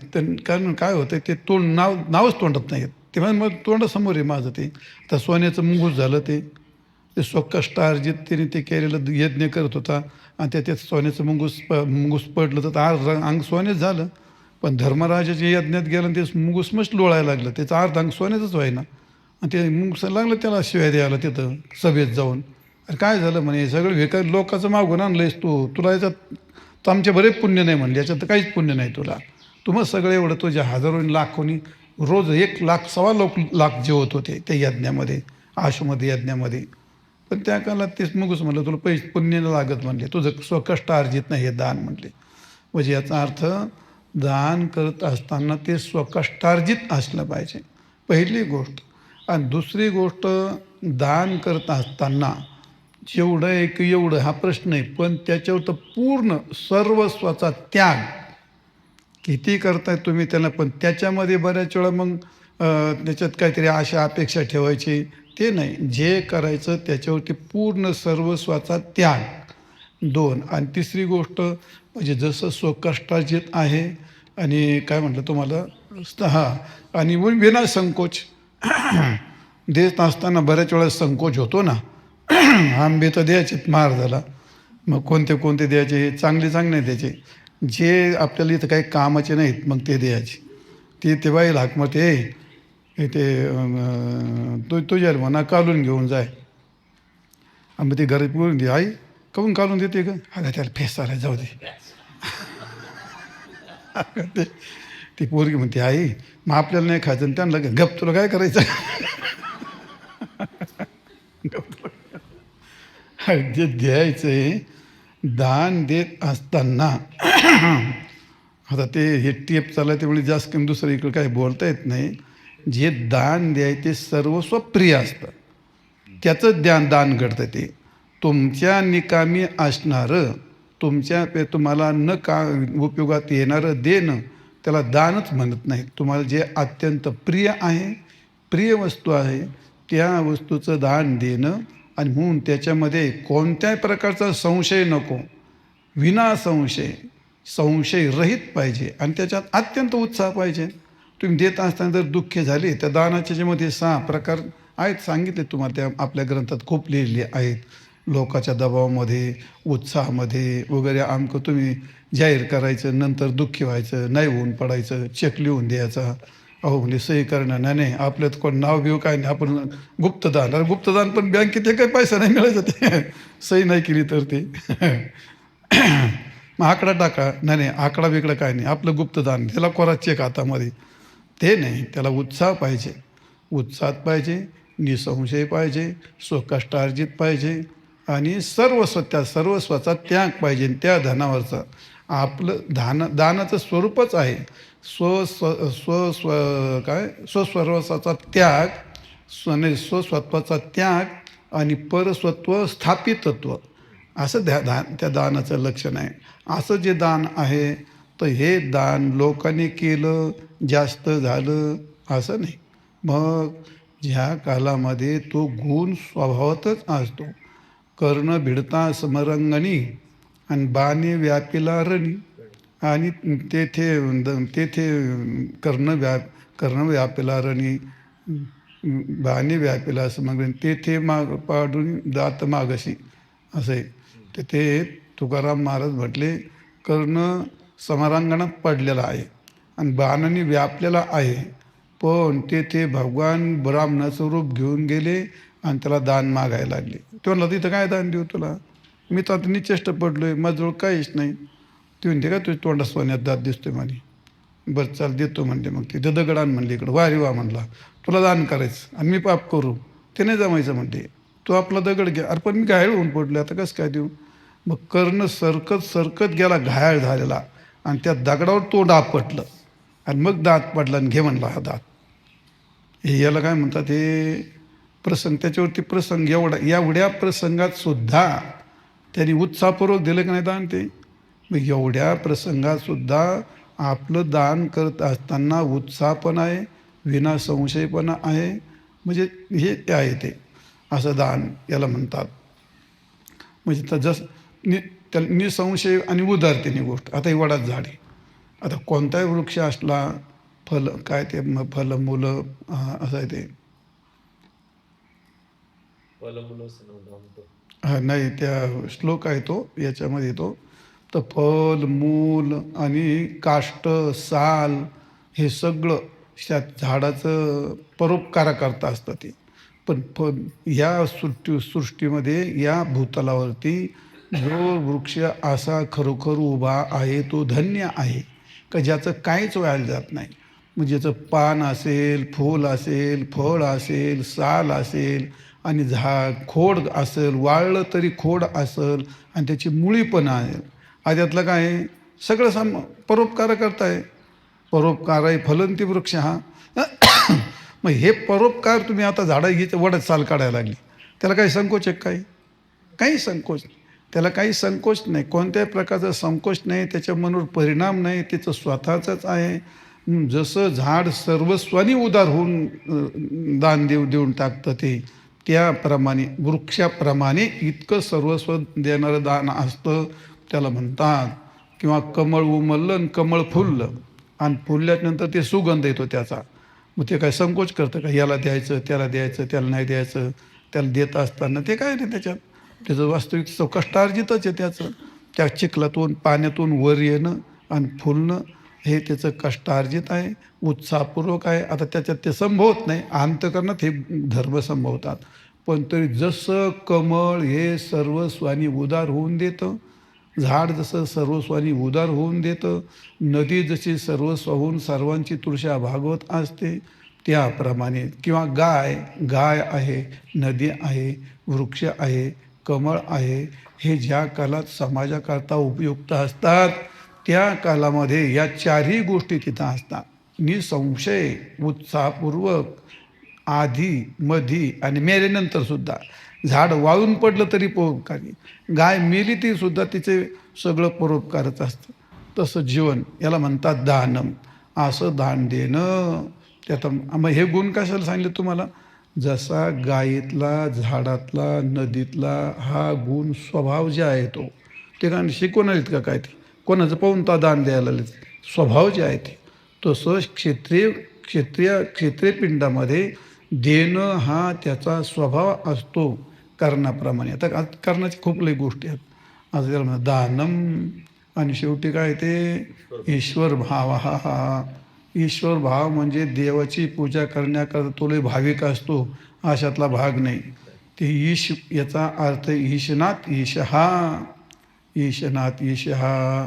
कारण काय होतं ते नावच तोंडात नाही येत. तेव्हा मग तोंडासमोर आहे माझं ते. आता सोन्याचं मुंगूस झालं ते स्वकष्टार्जित त्याने ते केलेलं यज्ञ करत होता, आणि त्यात सोन्याचं मुंगूस पडलं तर अंग सोन्याच झालं. पण धर्मराजाच्या यज्ञात गेलं ते मुंगूस मस्त लोळायला लागलं, त्याचं अर्ध अंग सोन्याचंच व्हायना. आणि ते मुंगूस लागलं त्याला शिवाय द्यायला तिथं सभेत जाऊन. अरे काय झालं म्हणे, सगळं हे लोकांचं मागून आणलंयस तुला याच्यात तर आमचे बरेच पुण्य नाही म्हणले, याच्यात तर काहीच पुण्य नाही तुला. मग सगळं एवढं तुझ्या हजारोनी लाखोनी रोज 1 लाख 1.25 लाख जेवत होते त्या यज्ञामध्ये, आशुमध्ये यज्ञामध्ये. पण त्या काळात तेच मुगूस म्हणलं तुला पैसे पुण्य लागत म्हणले, तुझं स्वकष्ट अर्जित नाही हे दान म्हणले. म्हणजे याचा अर्थ दान करत असताना ते स्वकष्टार्जित असलं पाहिजे, पहिली गोष्ट. आणि दुसरी गोष्ट दान करत असताना जेवढं आहे की एवढं हा प्रश्न आहे, पण त्याच्यावर तर पूर्ण सर्वस्वाचा त्याग. किती करताय तुम्ही त्याला, पण त्याच्यामध्ये बऱ्याच वेळा मग त्याच्यात काहीतरी आशा अपेक्षा ठेवायची ते नाही. जे करायचं त्याच्यावरती पूर्ण सर्वस्वाचा त्याग 2. आणि तिसरी गोष्ट म्हणजे जसं स्वकष्टार्जित आहे, आणि काय म्हटलं तुम्हाला आणि विनासंकोच. देत असताना बऱ्याच वेळा संकोच होतो ना. आंबे तर द्यायचे महाराजाला, मग कोणते द्यायचे, चांगले द्यायचे. जे आपल्याला इथं काही कामाचे नाहीत मग ते द्यायचे. ते बाईला हाक मग ते तुझ्या म्हणा काढून घेऊन जाय. आणि मग ते घरात बोलून दे, आई काहून काढून देते का, अगं त्याला फेसायला जाऊ दे. ती पोरगी म्हणते आई मग आपल्याला नाही खायचं, त्यांना गप तुला काय करायचं. जे द्यायचं दान देत असताना. आता हे टेप चाललं त्यामुळे जास्त दुसरं इकडं काही बोलता येत नाही. जे दान द्याय ते सर्वस्व प्रिय असतं. त्याचं दान घडतं. ते तुमच्या निकामी असणारं, तुम्हाला न का उपयोगात येणारं देणं, त्याला दानच म्हणत नाही. तुम्हाला जे अत्यंत प्रिय आहे, प्रिय वस्तू आहे, त्या वस्तूचं दान देणं. आणि म्हणून त्याच्यामध्ये कोणत्याही प्रकारचा संशय नको, विना संशय, संशयरहित पाहिजे आणि त्याच्यात अत्यंत उत्साह पाहिजे. तुम्ही देत असताना जर दुःखे झाले, त्या दानाच्या ज्यामध्ये 6 प्रकार आहेत, सांगितले तुम्हाला, त्या आपल्या ग्रंथात खूप लिहिलेले आहेत. लोकाच्या दबावामध्ये, उत्साहामध्ये वगैरे अमकं तुम्ही जाहीर करायचं, नंतर दुःखी व्हायचं, नाही होऊन पडायचं, चेक लिहून द्यायचा. अहो म्हणजे सही करणं, नाही नाही आपल्यात कोण नाव बिव काय नाही, आपण गुप्तदान. अरे गुप्तदान पण बँकेत काही पैसा नाही मिळायचं, ते सही नाही केली तर ते मग आकडा टाका, नाही नाही आकडा बिकडा काय नाही, आपलं गुप्तदान, त्याला कोरा चेक हातामध्ये, ते नाही. त्याला उत्साह पाहिजे, उत्साहात पाहिजे, निसंशय पाहिजे, स्वकष्टार्जित पाहिजे आणि सर्वस्वाचा त्याग पाहिजे. त्या धनावरचा आपलं दानाचं स्वरूपच आहे स्वस्वस्वाचा त्याग, स्वस्वत्वाचा त्याग आणि परस्वत्व स्थापितत्व, असं त्या दानाचं लक्षण आहे. असं जे दान आहे, तर हे दान लोकांनी केलं, जास्त झालं असं नाही. मग ज्या कालामध्ये तो गुण स्वभावातच असतो. कर्ण भिडता समरंगणी आणि बाणे व्यापिला रणी, आणि तेथे कर्ण व्यापिला रणी, बाणे व्यापिला समरंगणी, तेथे पाडून दात मागशी, असं आहे. ते तुकाराम महाराज म्हटले, कर्ण समरांगणात पडलेला आहे आणि बाणाने व्यापलेला आहे, पण ते भगवान ब्राह्मणाचं रूप घेऊन गेले आणि त्याला दान मागायला लागले. तो म्हणला, तिथं काय दान देऊ तुला, मी तर आता निचेष्ट पडलोय, माझ्याजवळ काहीच नाही. ते म्हणते का तुझ्या तोंडात सोन्यात दात दिसतोय म्हणे. बरं चाल देतो म्हणते. मग ते दगड आण म्हणले इकडं, वारी वा म्हणला, तुला दान करायचं आणि मी पाप करू, ते नाही जमायचं म्हणते. तो आपला दगड घ्या. अरे पण मी घायल होऊन पडलो, आता कसं काय देऊ. मग कर्ण सरकत गेला घायल झालेला आणि त्या दगडावर तोंड आपटलं आणि मग दात पडला आणि घे म्हणला हा दात. हे याला काय म्हणतात, हे प्रसंग, त्याच्यावरती प्रसंग, एवढ्या प्रसंगात सुद्धा त्यांनी उत्साहपूर्वक दिलं की नाही दान ते. मग एवढ्या प्रसंगात सुद्धा आपलं दान करत असताना उत्साह पण आहे, विना संशयपणा आहे. म्हणजे हे आहे ते, असं दान याला म्हणतात. म्हणजे त्या निसंशय आणि उदारतेने गोष्ट. आता ही वडाच झाड आहे, आता कोणताही वृक्ष असला, फल काय ते फल मुलं असं आहे ते, हा नाही, त्या श्लोक आहे तो, याच्यामध्ये तो, तर फल मूल आणि काष्ट साल हे सगळं त्या झाडाचं परोपकाराकरता असतं ते. पण या सृष्टीमध्ये, या भूतलावरती जो वृक्ष असा खरोखर उभा आहे, तो धन्य आहे का ज्याचं काहीच व्हायला जात नाही. म्हणजे ज्याचं पान असेल, फूल असेल, फळ असेल, साल असेल आणि खोड असेल, वाळलं तरी खोड असेल आणि त्याची मुळी पण आहे. त्यातलं काय आहे, सगळं परोपकार करताय. परोपकार आहे फलंती वृक्ष हा. मग हे परोपकार तुम्ही आता झाडं घ्यायचं, वडत साल काढायला लागली, त्याला काही संकोच आहे? काही संकोच नाही, त्याला काही संकोच नाही, कोणत्याही प्रकारचा संकोच नाही, त्याच्या मनावर परिणाम नाही, त्याचं स्वतःचंच आहे. जसं झाड सर्वस्वानी उदार होऊन दान देऊन टाकतं, ते त्याप्रमाणे वृक्षाप्रमाणे इतकं सर्वस्व देणारं दान असतं, त्याला म्हणतात. किंवा कमळ उमललं आणि कमळ फुललं आणि फुलल्यानंतर ते सुगंध येतो त्याचा. मग ते काय संकोच करतं का, याला द्यायचं, त्याला द्यायचं, त्याला नाही द्यायचं. त्याला देत असताना ते काय नाही, त्याच्यात त्याचं वास्तविक कष्टार्जितच आहे त्याचं. त्या चिखलातून पाण्यातून वर येणं आणि फुलणं हे त्याचं कष्टार्जित आहे, उत्साहपूर्वक आहे. आता त्याच्यात ते संभवत नाही, अंतःकरणात हे धर्म संभवतात. पण तरी जसं कमळ हे सर्वस्वानी उदार होऊन देतं, झाड जसं सर्वस्वानी उदार होऊन देतं, नदी जशी सर्वस्वाहून सर्वांची तुळशा भागवत असते, त्याप्रमाणे. किंवा गाय आहे, नदी आहे, वृक्ष आहे, कमळ आहे, हे ज्या कालात समाजाकरता उपयुक्त असतात, त्या कालामध्ये या चारही गोष्टी तिथं असतात. निसंशय, उत्साहपूर्वक आधी मधी आणि मेल्यानंतर सुद्धा. झाड वाळून पडलं तरी परोपकारी, गाय मेली ती सुद्धा तिचे सगळं परोपकारच असतं. तसं जीवन याला म्हणतात दानम. असं दान देणं त्यात. मग हे गुण कशाला सांगितले तुम्हाला? जसा गायीतला, झाडातला, नदीतला हा गुण स्वभाव जे आहे तो, ते काय शिकवून आलेत का काय? ते कोणाचं पाहून ता दान द्यायला आलेत? स्वभाव जे आहे ते तसं क्षेत्रीय पिंडामध्ये देणं हा त्याचा स्वभाव असतो कर्णाप्रमाणे. आता कर्णाची खूप लई गोष्टी आहेत. आता त्याला म्हणा दानम. आणि शेवटी काय ते ईश्वर भाव. हा ईश्वर भाव म्हणजे देवाची पूजा करण्याकरता तो लई भाविक असतो अशातला भाग नाही. ते ईश याचा अर्थ ईशनाथ ईशहा. ईशनाथ ईशहा.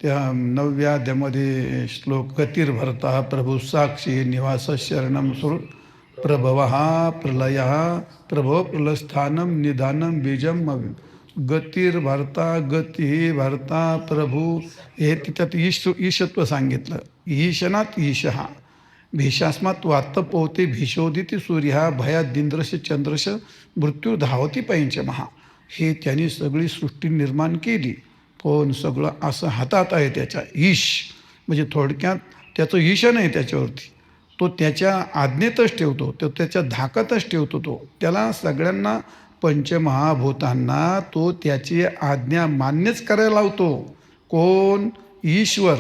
त्या 9व्या अध्यामध्ये श्लोक गतिर्भरता प्रभू साक्षी निवास शरणम सुर प्रभव प्रलय प्रभव प्रलस्थानम निधानम बीजम गतिर्भरता गती भरता प्रभू. हे त्यात ईशत्व सांगितलं. ईशनात ईशहा. भीषास्मात वात्त पोहते भीषोदिती सूर्य भयादिंद्रश चंद्रश मृत्यू धावती पंचमहा. हे त्यांनी सगळी सृष्टी निर्माण केली, पण सगळं असं हातात आहे त्याच्या. ईश म्हणजे थोडक्यात त्याचं ईश नाही त्याच्यावरती. तो त्याच्या आज्ञेतच ठेवतो, तो त्याच्या धाकातच ठेवतो. तो त्याला सगळ्यांना पंचमहाभूतांना तो त्याची आज्ञा मान्यच करायला लावतो. कोण? ईश्वर.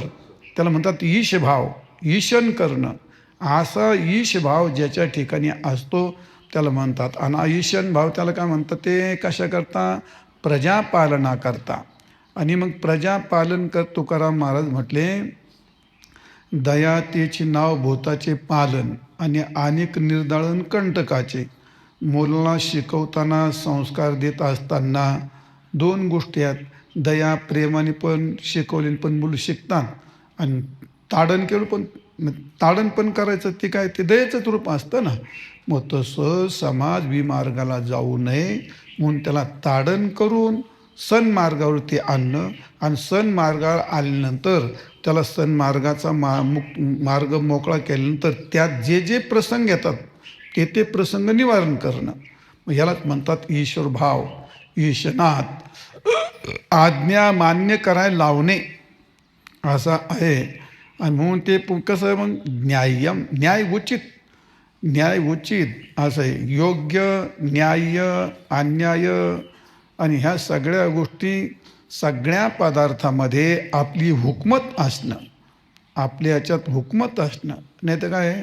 त्याला म्हणतात ईशभाव. ईशन करणं. असा ईशभाव ज्याच्या ठिकाणी असतो त्याला म्हणतात. आणि ईशन भाव त्याला काय म्हणतात? ते कशा करता? प्रजापालना करता. आणि मग प्रजापालन कर तुकाराम महाराज म्हटले, दया तेची नाव भूताचे पालन आणि अनेक निर्दाळण कंटकाचे. मुलांना शिकवताना संस्कार देत असताना 2 गोष्टी आहेत. दया प्रेमाने पण शिकवले पण मुलं शिकतात, आणि ताडण केलं पण ताडण पण करायचं ते काय ते दयेचंच रूप असतं ना. मग तसं समाज विमार्गाला जाऊ नये म्हणून त्याला ताडण करून सन्मार्गावरती आणणं. आणि सन्मार्गावर आल्यानंतर त्याला सन्मार्गाचा मार्ग मोकळा केल्यानंतर त्यात जे जे प्रसंग येतात ते प्रसंग निवारण करणं. मग ह्यालाच म्हणतात ईश्वर भाव. ईशनाथ. आज्ञा मान्य करायला लावणे असा आहे. आणि म्हणून ते कसं आहे मग? न्याय्यम. न्याय उचित असं आहे. योग्य, न्याय्य, अन्याय. आणि ह्या सगळ्या गोष्टी, सगळ्या पदार्थामध्ये आपली हुकमत असणं, आपल्या याच्यात हुकमत असणं. नाही तर काय,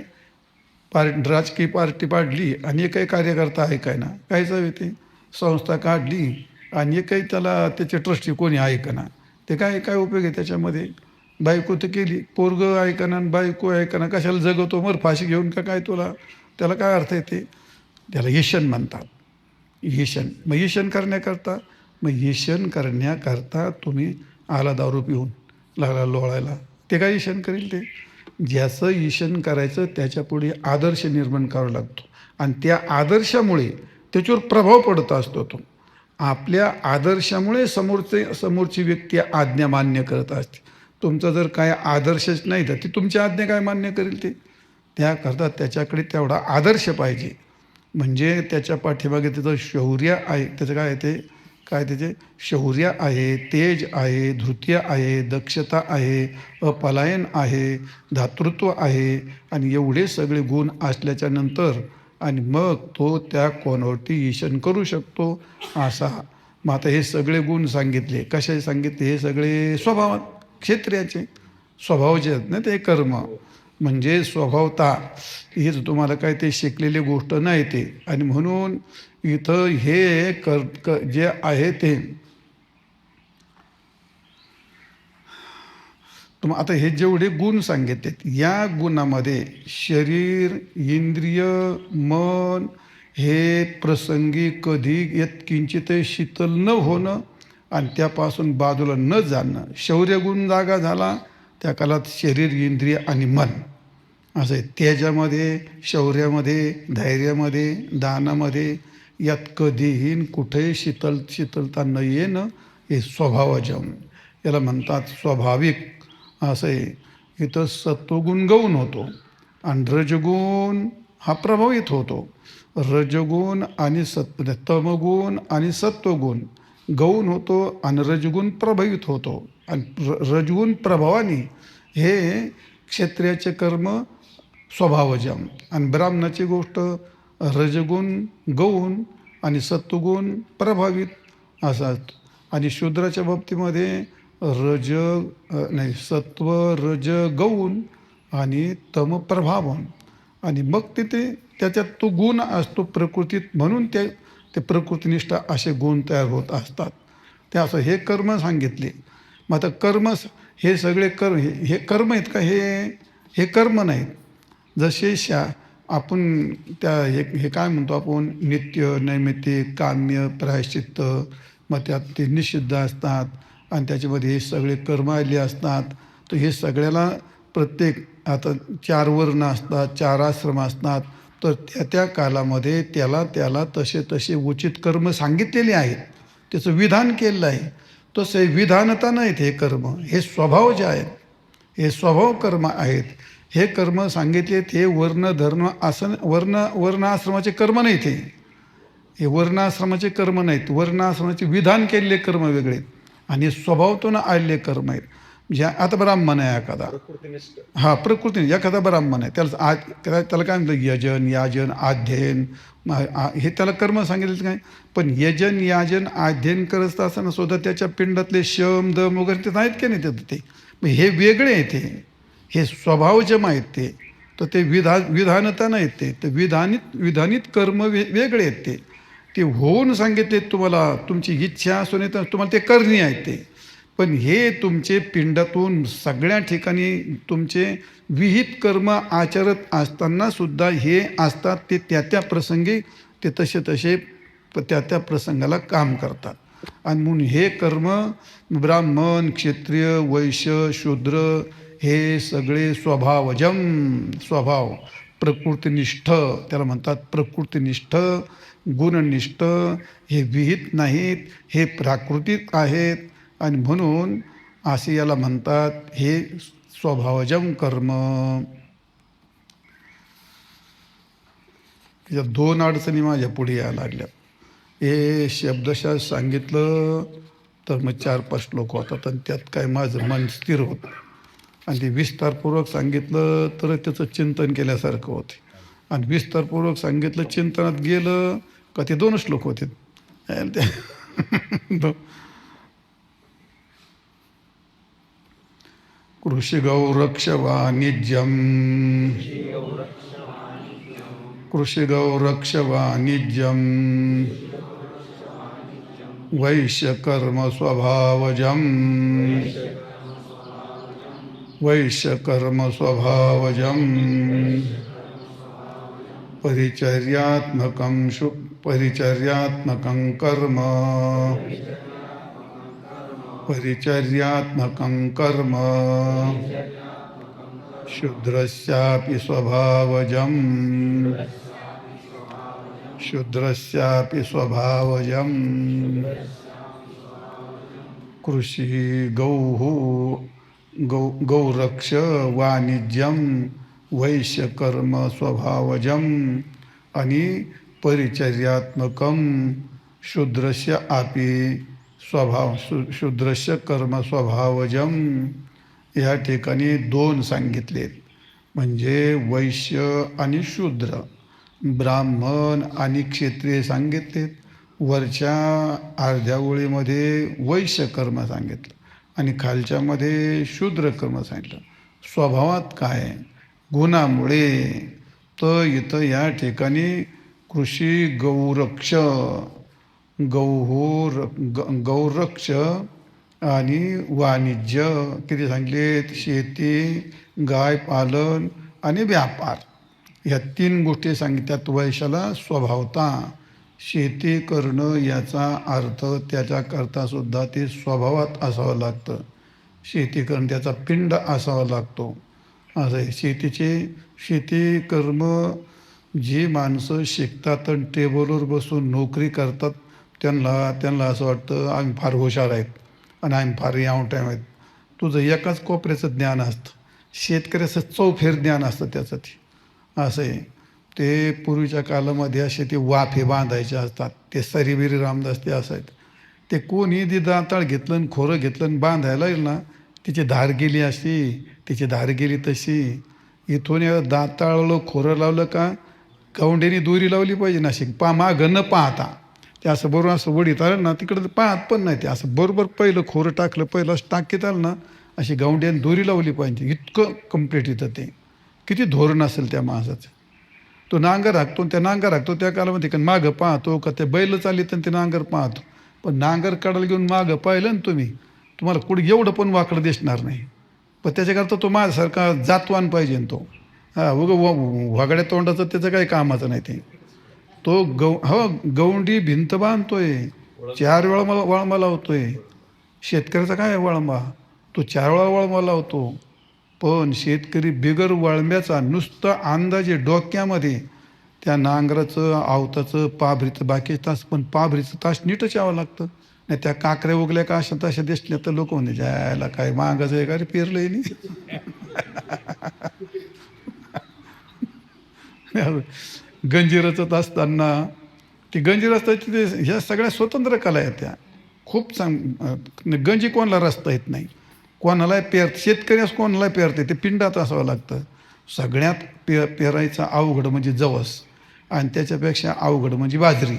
राजकीय पार्टी पाडली आणि काही कार्यकर्ता ऐकायना, काहीच ते संस्था काढली आणि काही त्याला त्याचे ट्रस्टी कोणी ऐकना, ते काय उपयोग आहे त्याच्यामध्ये? बायको तर केली, पोरगं ऐकना आणि बायको ऐकना, कशाला जगवतो मग फाशी घेऊन का काय? त्याला काय अर्थ येते? त्याला ईशन म्हणतात. ईशन. मग ईशन करण्याकरता, तुम्ही आला दारू पिऊन लागला लोळायला, ते काय ईशन करील? ते ज्याचं ईशन करायचं त्याच्यापुढे आदर्श निर्माण करावा लागतो, आणि त्या आदर्शामुळे त्याच्यावर प्रभाव पडत असतो. तो आपल्या आदर्शामुळे समोरची व्यक्ती आज्ञा मान्य करत असते. तुमचा जर काय आदर्शच नाही तर ती तुमची आज्ञा काय मान्य करेल? त्याकरता त्याच्याकडे तेवढा आदर्श पाहिजे. म्हणजे त्याच्या पाठीमागे त्याचं शौर्य आहे. त्याचं काय आहे ते? त्याचे शौर्य आहे, तेज आहे, धृत्य आहे, दक्षता आहे, अपलायन आहे, धातृत्व आहे. आणि एवढे सगळे गुण असल्याच्या नंतर आणि मग तो त्या कोणावरती ईशन करू शकतो असा. मग आता हे सगळे गुण सांगितले. कशाचे सांगितले? हे सगळे स्वभावात, क्षेत्रियाचे स्वभाव जे आहेत ना, ते कर्म म्हणजे स्वभावता. हेच तुम्हाला काय ते शिकलेली गोष्ट नाही ते. आणि म्हणून इथं हे जे आहे ते आता हे जेवढे गुण सांगितले, या गुणामध्ये शरीर, इंद्रिय, मन हे प्रसंगी कधी किंचित शीतल न होणं आणि त्यापासून बाजूला न जाणं. शौर्यगुण जागा झाला त्या काळात शरीर, इंद्रिय आणि मन असं आहे. त्याच्यामध्ये, शौर्यामध्ये, धैर्यामध्ये, दानामध्ये यात कधीही कुठेही शीतलता न येणं हे स्वभावजम. याला म्हणतात स्वाभाविक असं आहे. इथं सत्वगुण गौण होतो आणि रजगुण हा प्रभावित होतो. रजगुण आणि तमगुण आणि सत्वगुण गौण होतो आणि रजगुण प्रभावित होतो. आणि रजगुण प्रभावाने हे क्षत्रियाचे कर्म स्वभावजम, आणि ब्राह्मणाची गोष्ट रजगुण गौण आणि सत्वगुण प्रभावित असा असतो. आणि शूद्राच्या बाबतीमध्ये नाही, सत्व रज गौण आणि तम प्रभावन. आणि मग तिथे त्याच्यात तो गुण असतो प्रकृतीत, म्हणून ते प्रकृतिनिष्ठ असे गुण तयार होत असतात. ते असं हे कर्म सांगितले. मग आता कर्म हे सगळे कर्म हे कर्म आहेत का? हे कर्म नाहीत. जसे आपण हे काय म्हणतो आपण, नित्य नैमित्तिक काम्य प्रायश्चित्त, मग त्यात ते निषिद्ध असतात आणि त्याच्यामध्ये हे सगळे कर्म आले असतात. तर हे सगळ्याला प्रत्येक आता 4 वर्ण असतात, 4 आश्रम असतात. तर त्या कालामध्ये त्याला तसे उचित कर्म सांगितलेले आहेत, त्याचं विधान केलेलं आहे. तसे विधानता नाहीत हे कर्म, हे स्वभाव जे आहेत, हे स्वभाव कर्म आहेत. हे कर्म सांगितलेत हे वर्ण धर्म वर्ण आश्रमाचे कर्म नाहीत. हे वर्णाश्रमाचे कर्म नाहीत. वर्णाश्रमाचे विधान केलेले कर्म वेगळे आणि स्वभावतून आलेले कर्म आहेत. म्हणजे आता ब्राह्मण आहे एखादा, हा प्रकृतीने एखादा ब्राह्मण आहे, त्याला काय म्हणतं, यजन याजन अध्ययन, हे त्याला कर्म सांगितले काय. पण यजन याजन अध्ययन करत असताना सुद्धा त्याच्या पिंडातले शम दम वगैरे ते नाहीत की नाही ते. हे वेगळे आहेत, हे स्वभावजम आहेत तर ते विधानता नाहीत ते विधानित कर्म वेगळे आहेत. ते होऊन सांगितले तुम्हाला, तुमची इच्छा असून तुम्हाला ते करणे आहेत ते. पण हे तुमचे पिंडातून सगळ्या ठिकाणी तुमचे विहित कर्म आचरत असताना सुद्धा हे असतात. ते त्या प्रसंगी ते तसे त्या प्रसंगाला काम करतात. आणि म्हणून हे कर्म ब्राह्मण क्षत्रिय वैश्य शूद्र हे सगळे स्वभाव प्रकृतिनिष्ठ त्याला म्हणतात. प्रकृतिनिष्ठ गुणनिष्ठ हे विहित नाहीत, हे प्राकृतिक आहेत. आणि म्हणून असे याला म्हणतात हे स्वभावजम कर्म. या 2 अडचणी माझ्या पुढे यायला लागल्या. हे शब्दशः सांगितलं तर मग 4-5 श्लोक होतात आणि त्यात काय माझं मन स्थिर होतं. आणि ते विस्तारपूर्वक सांगितलं तर त्याचं चिंतन केल्यासारखं होते. आणि विस्तारपूर्वक सांगितलं चिंतनात गेलं का ते 2 श्लोक होते. कृषिगौरक्ष वाणिज्यम् वैश्यकर्म स्वभावजम् परिचर्यात्मकं कर्म शूद्रस्यापि स्वभावजम् कृषि गौरक्ष वाणिज्यम वैश्यकर्म स्वभावजम् आणि परिचर्यात्मकं शूद्रस्य कर्म स्वभावजम्. या ठिकाणी 2 सांगितलेत, म्हणजे वैश्य आणि शूद्र, ब्राह्मण आणि क्षत्रिय सांगितलेत. वरच्या अर्ध्या ओळीमध्ये वैश्य कर्म सांगितलं आणि खालच्यामध्ये शूद्र कर्म सांगितलं. स्वभावात काय गुणामुळे, तर इथं या ठिकाणी कृषी गौरक्ष आणि वाणिज्य किती सांगलेत, शेती गाय पालन आणि व्यापार, ह्या 3 गोष्टी सांगितल्यात. वैश्याला स्वभावता शेती करणं याचा अर्थ त्याच्याकरता सुद्धा ते स्वभावात असावं लागतं. शेती करणं त्याचा पिंड असावा लागतो. असं आहे शेती कर्म. जी माणसं शिकतात आणि टेबलवर बसून नोकरी करतात त्यांना असं वाटतं आम्ही फार हुशार आहेत आणि आम्ही फार टाईम आहेत. तुझं एकाच कोपऱ्याचं ज्ञान असतं, शेतकऱ्याचं चौफेर ज्ञान असतं त्याचं ते. असं आहे. ते पूर्वीच्या काळामध्ये असे ते वाफे बांधायचे असतात. ते सरीबिरी रामदास ते असायचे. ते कोणी ते दाताळ घेतलं आणि खोरं घेतलं आणि बांधायला येईल ना, तिची धार गेली अशी, तिची धार गेली तशी. इथून दाताळलं खोरं लावलं का गवंडीने दोरी लावली पाहिजे ना अशी मागं न पाहता. ते असं बरोबर असं वडीत आलं ना तिकडं पाहत पण नाही. ते असं बरोबर पहिलं खोरं टाकलं, पहिलं असं टाकीत आलं ना अशी गवंड्याने दोरी लावली पाहिजे. इतकं कम्प्लीट येतं ते. किती धोरण असेल त्या माणसाचं. तो नांगर हाकतो आणि त्या नांगर हाकतो त्या काळामध्ये का मागं पाहतो का ते बैल चालित आणि ते नांगर पाहतो. पण नांगर काढायला घेऊन मागं पाहिलं ना तुम्ही, तुम्हाला कुठे एवढं पण वाकडं दिसणार नाही. पण त्याच्याकरता तो माझ्यासारखा जातवान पाहिजे ना तो. हां, वागड्या तोंडाचं त्याचं काही कामाचं नाही ते. तो गवंडी भिंत बांधतोय, 4 वेळा मला वळमा लावतोय. शेतकऱ्याचा काय आहे वळमा? तो 4 वेळा वळमा लावतो. पण शेतकरी बिगर वळम्याचा नुसतं अंदाजे डोक्यामध्ये त्या नांगराचं, आवताचं, पाभरीचं बाकी तास, पण पाभरीचं तास नीटच यावं लागतं. नाही त्या काकऱ्या उगल्या का अशा तशा दिसल्या तर लोक म्हणजे जायला काय मागायचं आहे का रे पेरलंय नाही. गंजीरचत असताना ती गंजीर असताची ते ह्या सगळ्या स्वतंत्र कला आहेत त्या. खूप गंजी कोणाला रचता येत नाही. कोणालाही शेतकऱ्यास कोणालाही पेरते ते पिंडात असावं लागतं. सगळ्यात पेरायचं अवघड म्हणजे जवस आणि त्याच्यापेक्षा अवघड म्हणजे बाजरी.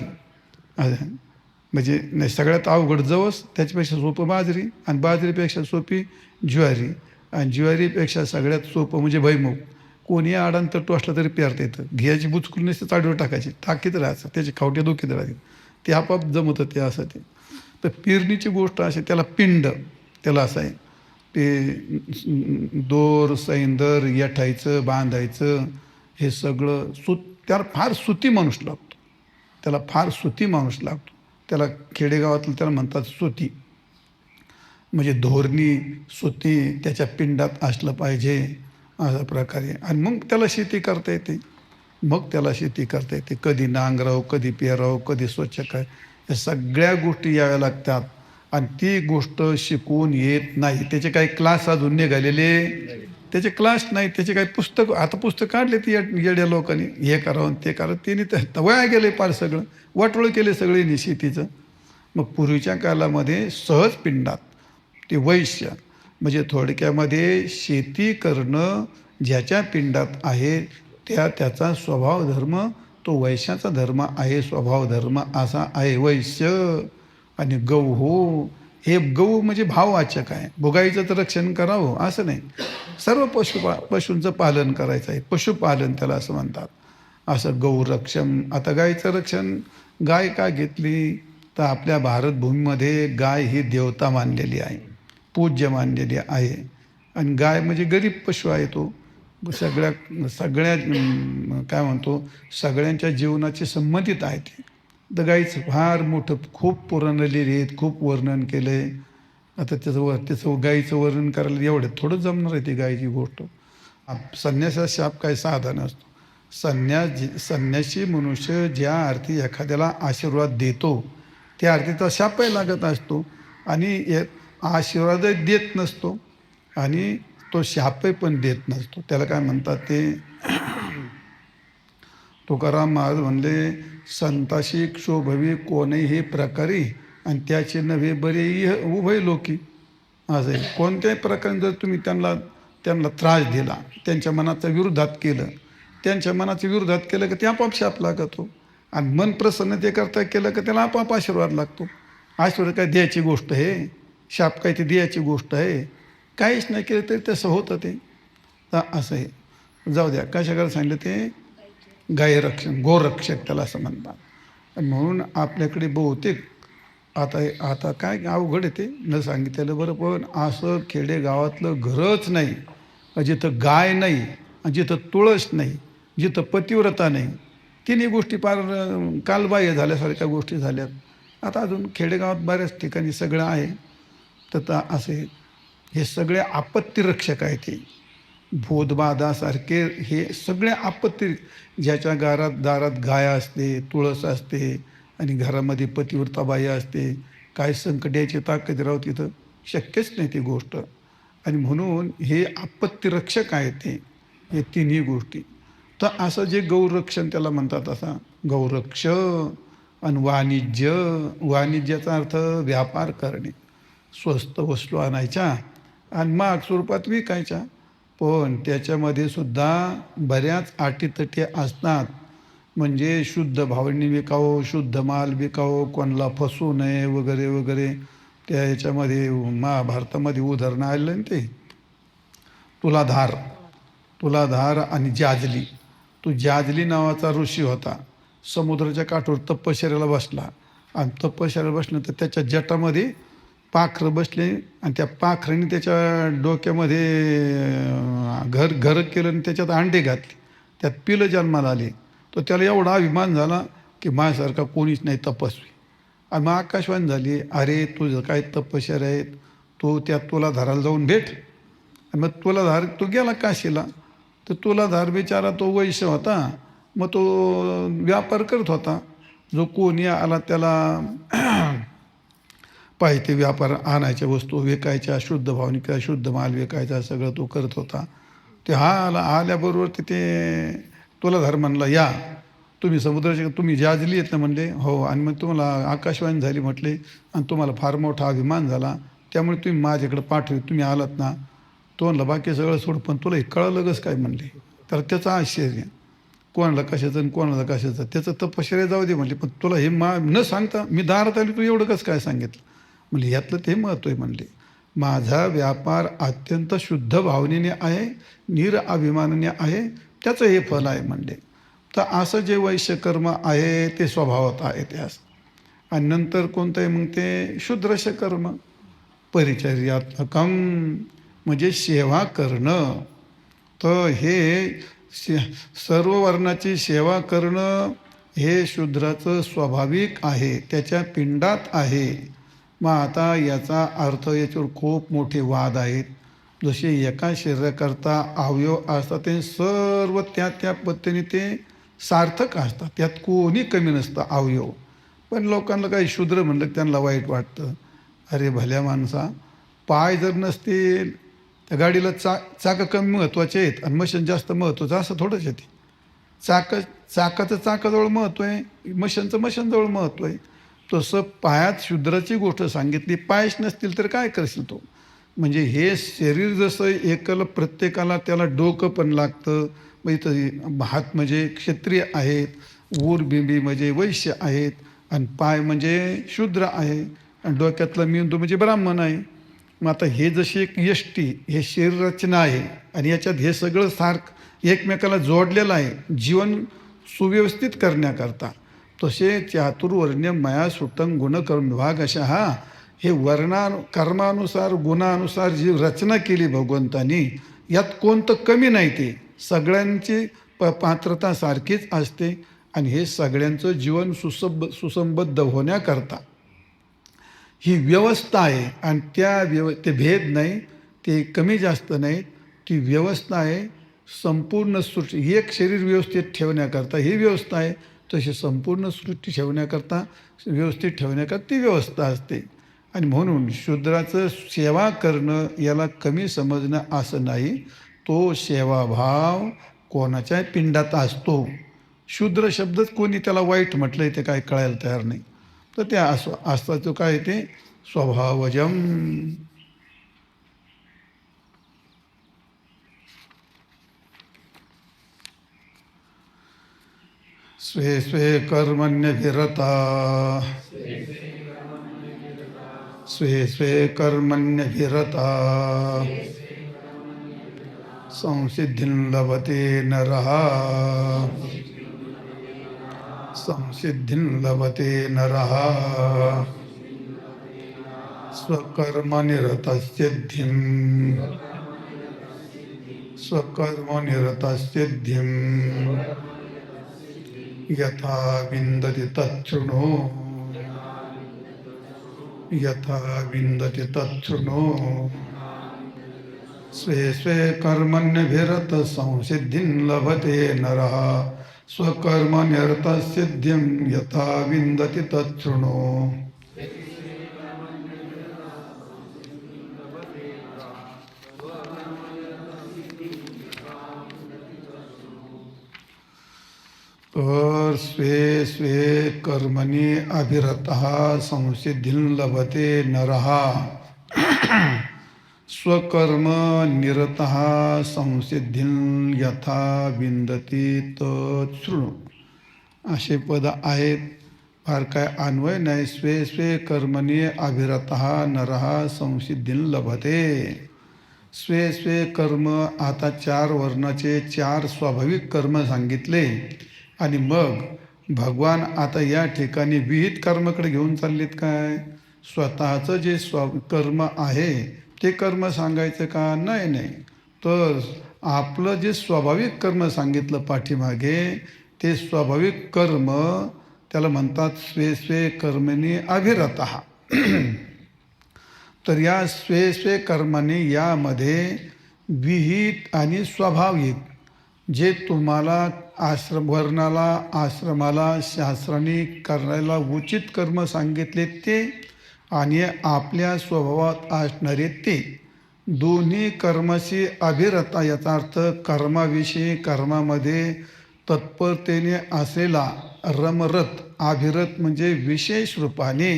म्हणजे नाही सगळ्यात अवघड जवस, त्याच्यापेक्षा सोपं बाजरी आणि बाजरीपेक्षा सोपी ज्वारी आणि ज्वारीपेक्षा सगळ्यात सोपं म्हणजे भुईमूग. कोणी आडांतर टोचलं तरी पेरता येतं. घ्यायची बुचकुल नसते चाडीवर टाकायची, टाकीत राहायचं, त्याचे खावटे धोकीत राहतील, ते आपाप जमतं ते असं ते. तर पेरणीची गोष्ट अशी त्याला पिंड त्याला असं आहे. ते दोर सैंदर येठायचं बांधायचं हे सगळं त्याला फार सुती माणूस लागतो. त्याला फार सुती माणूस लागतो. त्याला खेडेगावातलं त्याला म्हणतात सुती. म्हणजे धोरणी सुती त्याच्या पिंडात असलं पाहिजे अशा प्रकारे. आणि मग त्याला शेती करता येते. मग त्याला शेती करता येते. कधी नांगराव, कधी पेराव, कधी स्वच्छ काय, या सगळ्या गोष्टी याव्या लागतात. आणि ती गोष्ट शिकून येत नाही. त्याचे काही क्लास अजून निघालेले, त्याचे क्लास नाही. त्याचे काही पुस्तक, आता पुस्तक काढले ती येड्या लोकांनी, हे करावं ते करावं. त्याने वया गेले फार सगळं, वाटोळं केले सगळे शेतीचं. मग पूर्वीच्या काळामध्ये सहज पिंडात ते वैश्य म्हणजे थोडक्यामध्ये शेती करणं ज्याच्या पिंडात आहे त्याचा स्वभाव धर्म तो वैश्याचा धर्म आहे. स्वभाव धर्म असा आहे वैश्य. आणि गहू हे गहू म्हणजे भाववाचक आहे. भुगाईचं रक्षण करावं असं नाही, सर्व पशूंचं पालन करायचं आहे. पशुपालन त्याला असं म्हणतात. असं गौ रक्षण. आता गायीचं रक्षण गाय का घेतली तर आपल्या भारतभूमीमध्ये गाय ही देवता मानलेली आहे, पूज्य मानलेली आहे. आणि गाय म्हणजे गरीब पशु आहे. तो सगळ्या काय म्हणतो सगळ्यांच्या जीवनाची संबंधित आहे ते. तर गाईचं फार मोठं खूप पुराण लिहिली आहेत, खूप वर्णन केलं आहे. आता त्याचं गाईचं वर्णन करायला एवढं थोडं जमणार आहे ती गायची गोष्ट. संन्यासाचा शाप काही साधा नसतो. संन्यासी मनुष्य ज्या अर्थी एखाद्याला आशीर्वाद देतो त्या अर्थी त्याचा शापही लागत असतो आणि आशीर्वादही देत नसतो आणि तो शापही पण देत नसतो. त्याला काय म्हणतात ते तुकाराम महाराज म्हणले, संताशी क्षोभवी कोणीही प्रकारे आणि त्याचे नव्हे बरे उभय लोकी. असं आहे. कोणत्याही प्रकारे जर तुम्ही त्यांना त्रास दिला, त्यांच्या मनाच्या विरोधात केलं, त्यांच्या मनाच्या विरोधात केलं की ते आपोआप शाप लागतो. आणि मन प्रसन्नतेकरता केलं की त्याला आपोआप आशीर्वाद लागतो. आशीर्वाद काय द्यायची गोष्ट आहे, शाप काय ती द्यायची गोष्ट आहे? काहीच नाही केलं तरी तसं होतं ते. तर असं आहे. जाऊ द्या, कशाकडे सांगितलं ते गायरक्षण, गोरक्षक त्याला असं म्हणतात. आणि म्हणून आपल्याकडे बहुतेक आता काय अवघड आहे ते न सांगितलेलं बरं. पण असं खेडेगावातलं घरच नाही जिथं गाय नाही आणि जिथं तुळस नाही, जिथं पतिव्रता नाही. तिन्ही गोष्टी फार कालबाह्य झाल्यासारख्या गोष्टी झाल्यात. आता अजून खेडेगावात बऱ्याच ठिकाणी सगळं आहे. तर असे हे सगळे आपत्तीरक्षक आहेत. ते भूतबाधासारखे हे सगळे आपत्ती, ज्याच्या दारात गाय असते, तुळस असते आणि घरामध्ये पतिव्रता बाई असते, काय संकट याची ताकद राहू तिथं शक्यच नाही ती गोष्ट. आणि म्हणून हे आपत्तीरक्षक आहेत ते हे तिन्ही गोष्टी. तर असं जे गौरक्षण त्याला म्हणतात, असा गौरक्ष. आणि वाणिज्य, वाणिज्याचा अर्थ व्यापार करणे, स्वस्त वस्तू आणायच्या आणि महाग स्वरूपात विकायच्या. पण त्याच्यामध्ये सुद्धा बऱ्याच अटीतटी असतात. म्हणजे शुद्ध भावनी विकावं, शुद्ध माल विकावं, कोणाला फसवू नये वगैरे वगैरे. त्या याच्यामध्ये महाभारतामध्ये उदाहरणं आलेलं ना ते तुलाधार. तुलाधार आणि जाजली. तो जाजली नावाचा ऋषी होता. समुद्राच्या काठावर तपश्चर्याला बसला आणि तपश्चर्याला बसलं तर त्याच्या जटामध्ये पाखरं बसले आणि त्या पाखरांनी त्याच्या डोक्यामध्ये घर केलं आणि त्याच्यात अंडे घातले. त्यात पिलं जन्माला आले. तर त्याला एवढा अभिमान झाला की माझ्यासारखा कोणीच नाही तपस्वी. आणि मग आकाशवाणी झाली, अरे तुझं काय तपश्चर्या आहे, तू त्या तुलाधाराला जाऊन भेट. आणि मग तुलाधार तो गेला काशीला. तर तुलाधार बिचारा तो वैश्य होता. मग तो व्यापार करत होता. जो कोणी आला त्याला पाहिजे व्यापार आणायच्या वस्तू विकायच्या, शुद्ध भावनिका शुद्ध माल विकायचा, सगळं तो करत होता. ते आल्याबरोबर तिथे तुलाधार म्हणला, या तुम्ही समुद्राचे तुम्ही जाजली आहेत ना म्हणले. हो. आणि मग तुम्हाला आकाशवाणी झाली म्हटले आणि तुम्हाला फार मोठा अभिमान झाला, त्यामुळे तुम्ही माझ्याकडे पाठवले, तुम्ही आलात ना. तो म्हणला बाकी सगळं सोड, पण तुला हे कळलं कसं काय म्हणले. तर त्याचं आश्चर्य, कोणाला कशाचं आणि कोणाला कशाचं, त्याचं तपश्चर्या जाऊ दे म्हणले, पण तुला हे न सांगता मी दारात आली, तू एवढं कसं काय सांगितलं. म्हणजे यातलं ते महत्त्व आहे म्हणले. माझा व्यापार अत्यंत शुद्ध भावनेने आहे, निरअभिमानाने आहे, त्याचं हे फल आहे म्हणले. तर असं जे वैश्यकर्म आहे ते स्वभावात आहे ते असं. आणि नंतर कोणतं आहे मग ते शूद्रश कर्म, परिचर्यात्मकम, म्हणजे सेवा करणं. तर हे सर्व वर्णाची सेवा करणं हे शूद्राचं स्वाभाविक आहे, त्याच्या पिंडात आहे. मग आता याचा अर्थ याच्यावर खूप मोठे वाद आहेत. जसे एका शरीराकरता अवयव असतात ते सर्व त्या त्या पद्धतीने ते सार्थक असतात, त्यात कोणी कमी नसतं अवयव. पण लोकांना काही शूद्र म्हणलं त्यांना वाईट वाटतं. अरे भल्या माणसा, पाय जर नसतील त्या गाडीला चाकं कमी महत्त्वाचे आहेत आणि मशीन जास्त महत्त्वाचं असं थोडंच आहे. ते चाकाचं चाकाजवळ महत्त्व आहे, मशीनचं मशीनजवळ महत्त्व आहे. तसं पायात शूद्राची गोष्ट सांगितली, पायच नसतील तर काय करशील तो. म्हणजे हे शरीर जसं एकल प्रत्येकाला त्याला डोकं पण लागतं. मग इथं हात म्हणजे क्षत्रिय आहेत, ऊर बिंबी म्हणजे वैश्य आहेत, आणि पाय म्हणजे शूद्र आहे, आणि डोक्यातला मेंदू म्हणजे ब्राह्मण आहे. मग आता हे जशी एक यष्टी हे शरीर रचना आहे आणि याच्यात हे सगळं सारखं एकमेकाला जोडलेलं आहे जीवन सुव्यवस्थित करण्याकरता. तसे चातुर्वर्ण्य मया सुटंग गुणकर्म विभाग अशा हे कर्मानुसार गुणानुसार जी रचना केली भगवंतानी, यात कोणतं कमी नाही. ते सगळ्यांची पात्रता सारखीच असते आणि हे सगळ्यांचं जीवन सुसंबद्ध होण्याकरता ही व्यवस्था आहे. आणि ते भेद नाही, ते कमी जास्त नाही, ती व्यवस्था आहे. संपूर्ण सृष्टी एक शरीर व्यवस्थित ठेवण्याकरता ही व्यवस्था आहे, तशी संपूर्ण सृष्टी व्यवस्थित ठेवण्याकरता ती व्यवस्था असते. आणि म्हणून शूद्राचं सेवा करणं याला कमी समजणं असं नाही. तो सेवाभाव कोणाच्या पिंडात असतो. शूद्र शब्दच कोणी त्याला वाईट म्हटलं ते काय कळायला तयार नाही. तर ते असता तो काय ते स्वभावजम. स्वे स्वे कर्मण्यभिरता, स्वे स्वे कर्मण्यभिरता संसिद्धिं लभते नरः, संसिद्धिं लभते नरः स्वकर्मनिरतसिद्धिं, स्वकर्मनिरतसिद्धिं यथा विन्दति तच्छृणु, यथा विन्दति तच्छृणु. स्वे स्वे कर्मण्यभिरत संसिद्धिं लभते नरः स्वकर्मनिरतसिद्धिं यथा विन्दति तच्छृणु. तर स्वे स्वे कर्मणी अभिरतः संसिद्धिं लभते नरः स्वकर्म निरतः संसिद्धिं यथा विंदती तत् शृणु. असे पद आहेत. फार काय अन्वय नाही. स्वे स्वे कर्मणी अभिरतः नरः संसिद्धिं लभते. स्वे स्वे कर्म, आता 4 वर्णाचे 4 स्वाभाविक कर्म सांगितले आणि मग भगवान आता या ठिकाणी विहित कर्माकडे घेऊन चाललेत. काय स्वतःचं जे कर्म आहे ते कर्म सांगायचं का? नाही नाही. तर आपलं जे स्वाभाविक कर्म सांगितलं पाठीमागे, ते स्वाभाविक कर्म त्याला म्हणतात स्वे स्वे कर्मणी अभिरतः. तर या स्वे स्वे कर्माने यामध्ये विहित आणि स्वाभाविक जे तुम्हाला वर्णाला आश्रमाला शास्त्राने करायला उचित कर्म सांगितले ते आणि आपल्या स्वभावात असणारे ते दोन्ही कर्माशी अभिरता, याचा अर्थ कर्माविषयी कर्मामध्ये तत्परतेने असलेला रमरत. अभिरत म्हणजे विशेष रूपाने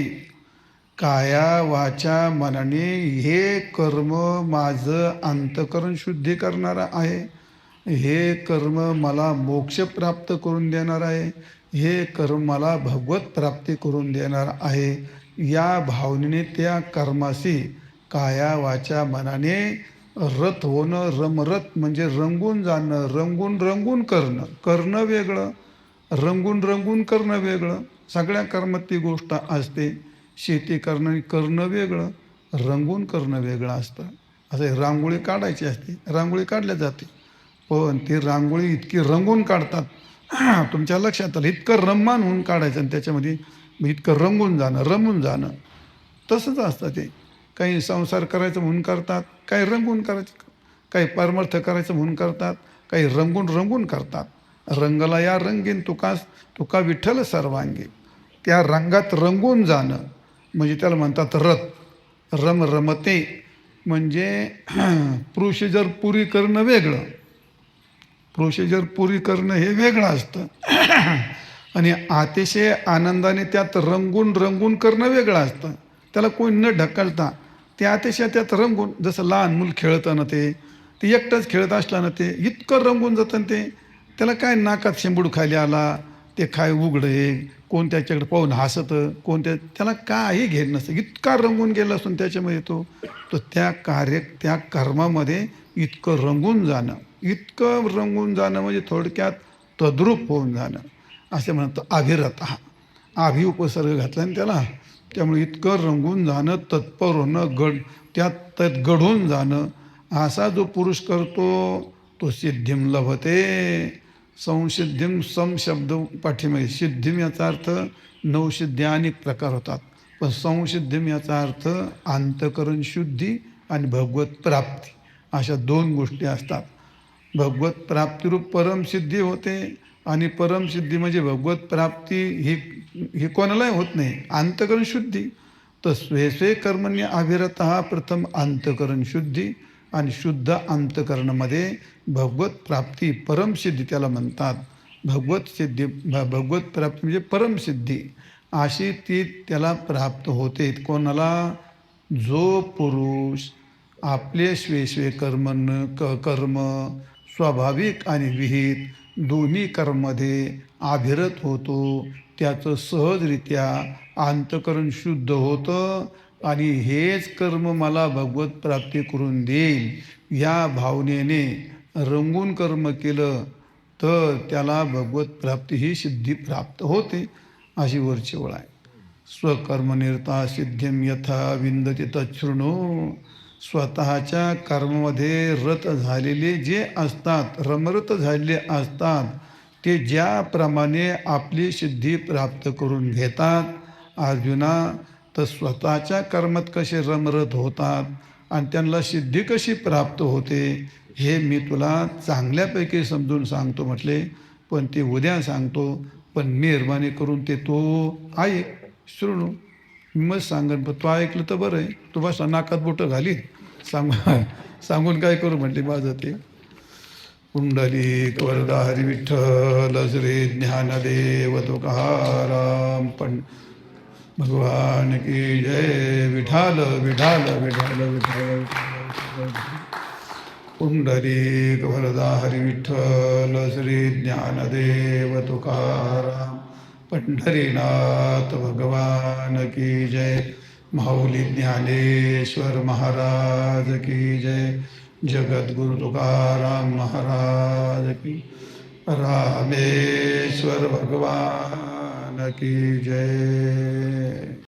काया वाचा मनाने हे कर्म माझं अंतःकरण शुद्धी करणारं आहे. हे कर्म मला मोक्ष प्राप्त करून देणार आहे. हे कर्म मला भगवत प्राप्ती करून देणार आहे. या भावनेने त्या कर्माशी काया वाचा मनाने रत होणं. रमरत म्हणजे रंगून जाणं, रंगून रंगून करणं. करणं वेगळं, रंगून रंगून करणं वेगळं. सगळ्या कर्मात ती गोष्ट असते. शेती करणं वेगळं, रंगून करणं वेगळं असतं. असं रांगोळी काढायची असते, रांगोळी काढल्या जाते, पण ती रांगोळी इतकी रंगून काढतात, तुमच्या लक्षात आलं, इतकं रममान होऊन काढायचं आणि त्याच्यामध्ये इतकं रंगून जाणं, रमून जाणं. तसंच असतं ते. काही संसार करायचं म्हणून करतात, काही रंगून करायचं, काही परमार्थ करायचं म्हणून करतात, काही रंगून रंगून करतात. रंगला या रंगीन तुका विठ्ठल सर्वांगी. त्या रंगात रंगून जाणं म्हणजे त्याला म्हणतात रत. रमते म्हणजे प्रोसिजर पुरी करणं वेगळं, प्रोसिजर पुरी करणं हे वेगळं असतं. आणि अतिशय आनंदाने त्यात रंगून रंगून करणं वेगळं असतं. त्याला कोणी न ढकलता ते अतिशय त्यात रंगून, जसं लहान मूल खेळतं ना, ते एकटंच खेळत असलं ना, ते इतकं रंगून जातं. ते त्याला काय नाकात शेंबूड खाली आला, ते काय उघडं आहे, कोण त्याच्याकडे पाहून हसतं, कोण त्याला काही घेत नसतं. इतका रंगून गेला असून त्याच्यामध्ये तो त्या कर्मामध्ये इतकं रंगून जाणं, इतकं रंगून जाणं म्हणजे थोडक्यात तद्रूप होऊन जाणं, असे म्हणतं अभिरत. आभी उपसर्ग घातला आणि त्याला, त्यामुळे इतकं रंगून जाणं, तत्पर होणं, त्यात गढून जाणं, असा जो पुरुष करतो तो सिद्धिम लभते. संसिद्धिम सम शब्द पाठीमागे. सिद्धिम याचा अर्थ 9 सिद्ध्या अनेक प्रकार होतात, पण संसिद्धिम याचा अर्थ अंतःकरण शुद्धी आणि भगवत प्राप्ती, अशा 2 गोष्टी असतात. भगवत प्राप्तिरूप परमसिद्धी होते आणि परमसिद्धी म्हणजे भगवत प्राप्ती ही कोणालाही होत नाही. अंतःकरण शुद्धी तर स्वे स्वे कर्मण्य अभिरतः, प्रथम अंतःकरण शुद्धी आणि शुद्ध अंतःकरणामध्ये भगवत प्राप्ती, परमसिद्धी त्याला म्हणतात. भगवत सिद्धी, भगवत प्राप्ती म्हणजे परमसिद्धी, अशी ती त्याला प्राप्त होते. कोणाला? जो पुरुष आपले स्वे कर्म स्वाभाविक आणि विहित दोन्ही कर्मामध्ये अभिरत होतो, त्याचं सहजरित्या अंतःकरण शुद्ध होतं आणि हेच कर्म मला भगवत प्राप्ती करून देईल या भावनेने रंगून कर्म केलं तर त्याला भगवत प्राप्ती ही सिद्धी प्राप्त होते. अशी वरची ओळ आहे. स्वकर्मनिरता सिद्धिम यथा विंदते तच्छृणु. स्वतःच्या कर्मामध्ये रत झालेले जे असतात, रमरत झालेले असतात, ते ज्याप्रमाणे आपली सिद्धी प्राप्त करून घेतात अर्जुना, तर स्वतःच्या कर्मात कसे रमरत होतात आणि त्यांना सिद्धी कशी प्राप्त होते हे मी तुला चांगल्यापैकी समजून सांगतो म्हटले, पण ते उद्या सांगतो. पण मेहरबानी करून ते तो ऐक, शृणू. मग सांगन, पण तो ऐकलं तर बरं आहे. तू बस नाकात बोटं घाली सांगून काय करू म्हटले माझं ते. पुंडलिक वरदा हरी विठ्ठल श्री ज्ञानदेव तुकाराम भगवान की जय. विठाल विठाल विठाल विठाल पुंडलिक वरदा हरी विठ्ठल श्री ज्ञानदेव तुकाराम पंढरीनाथ भगवान की जय. माऊली ज्ञानेश्वर महाराज की जय. जगद्गुरु तुकाराम महाराज की. रामेश्वर भगवान की जय.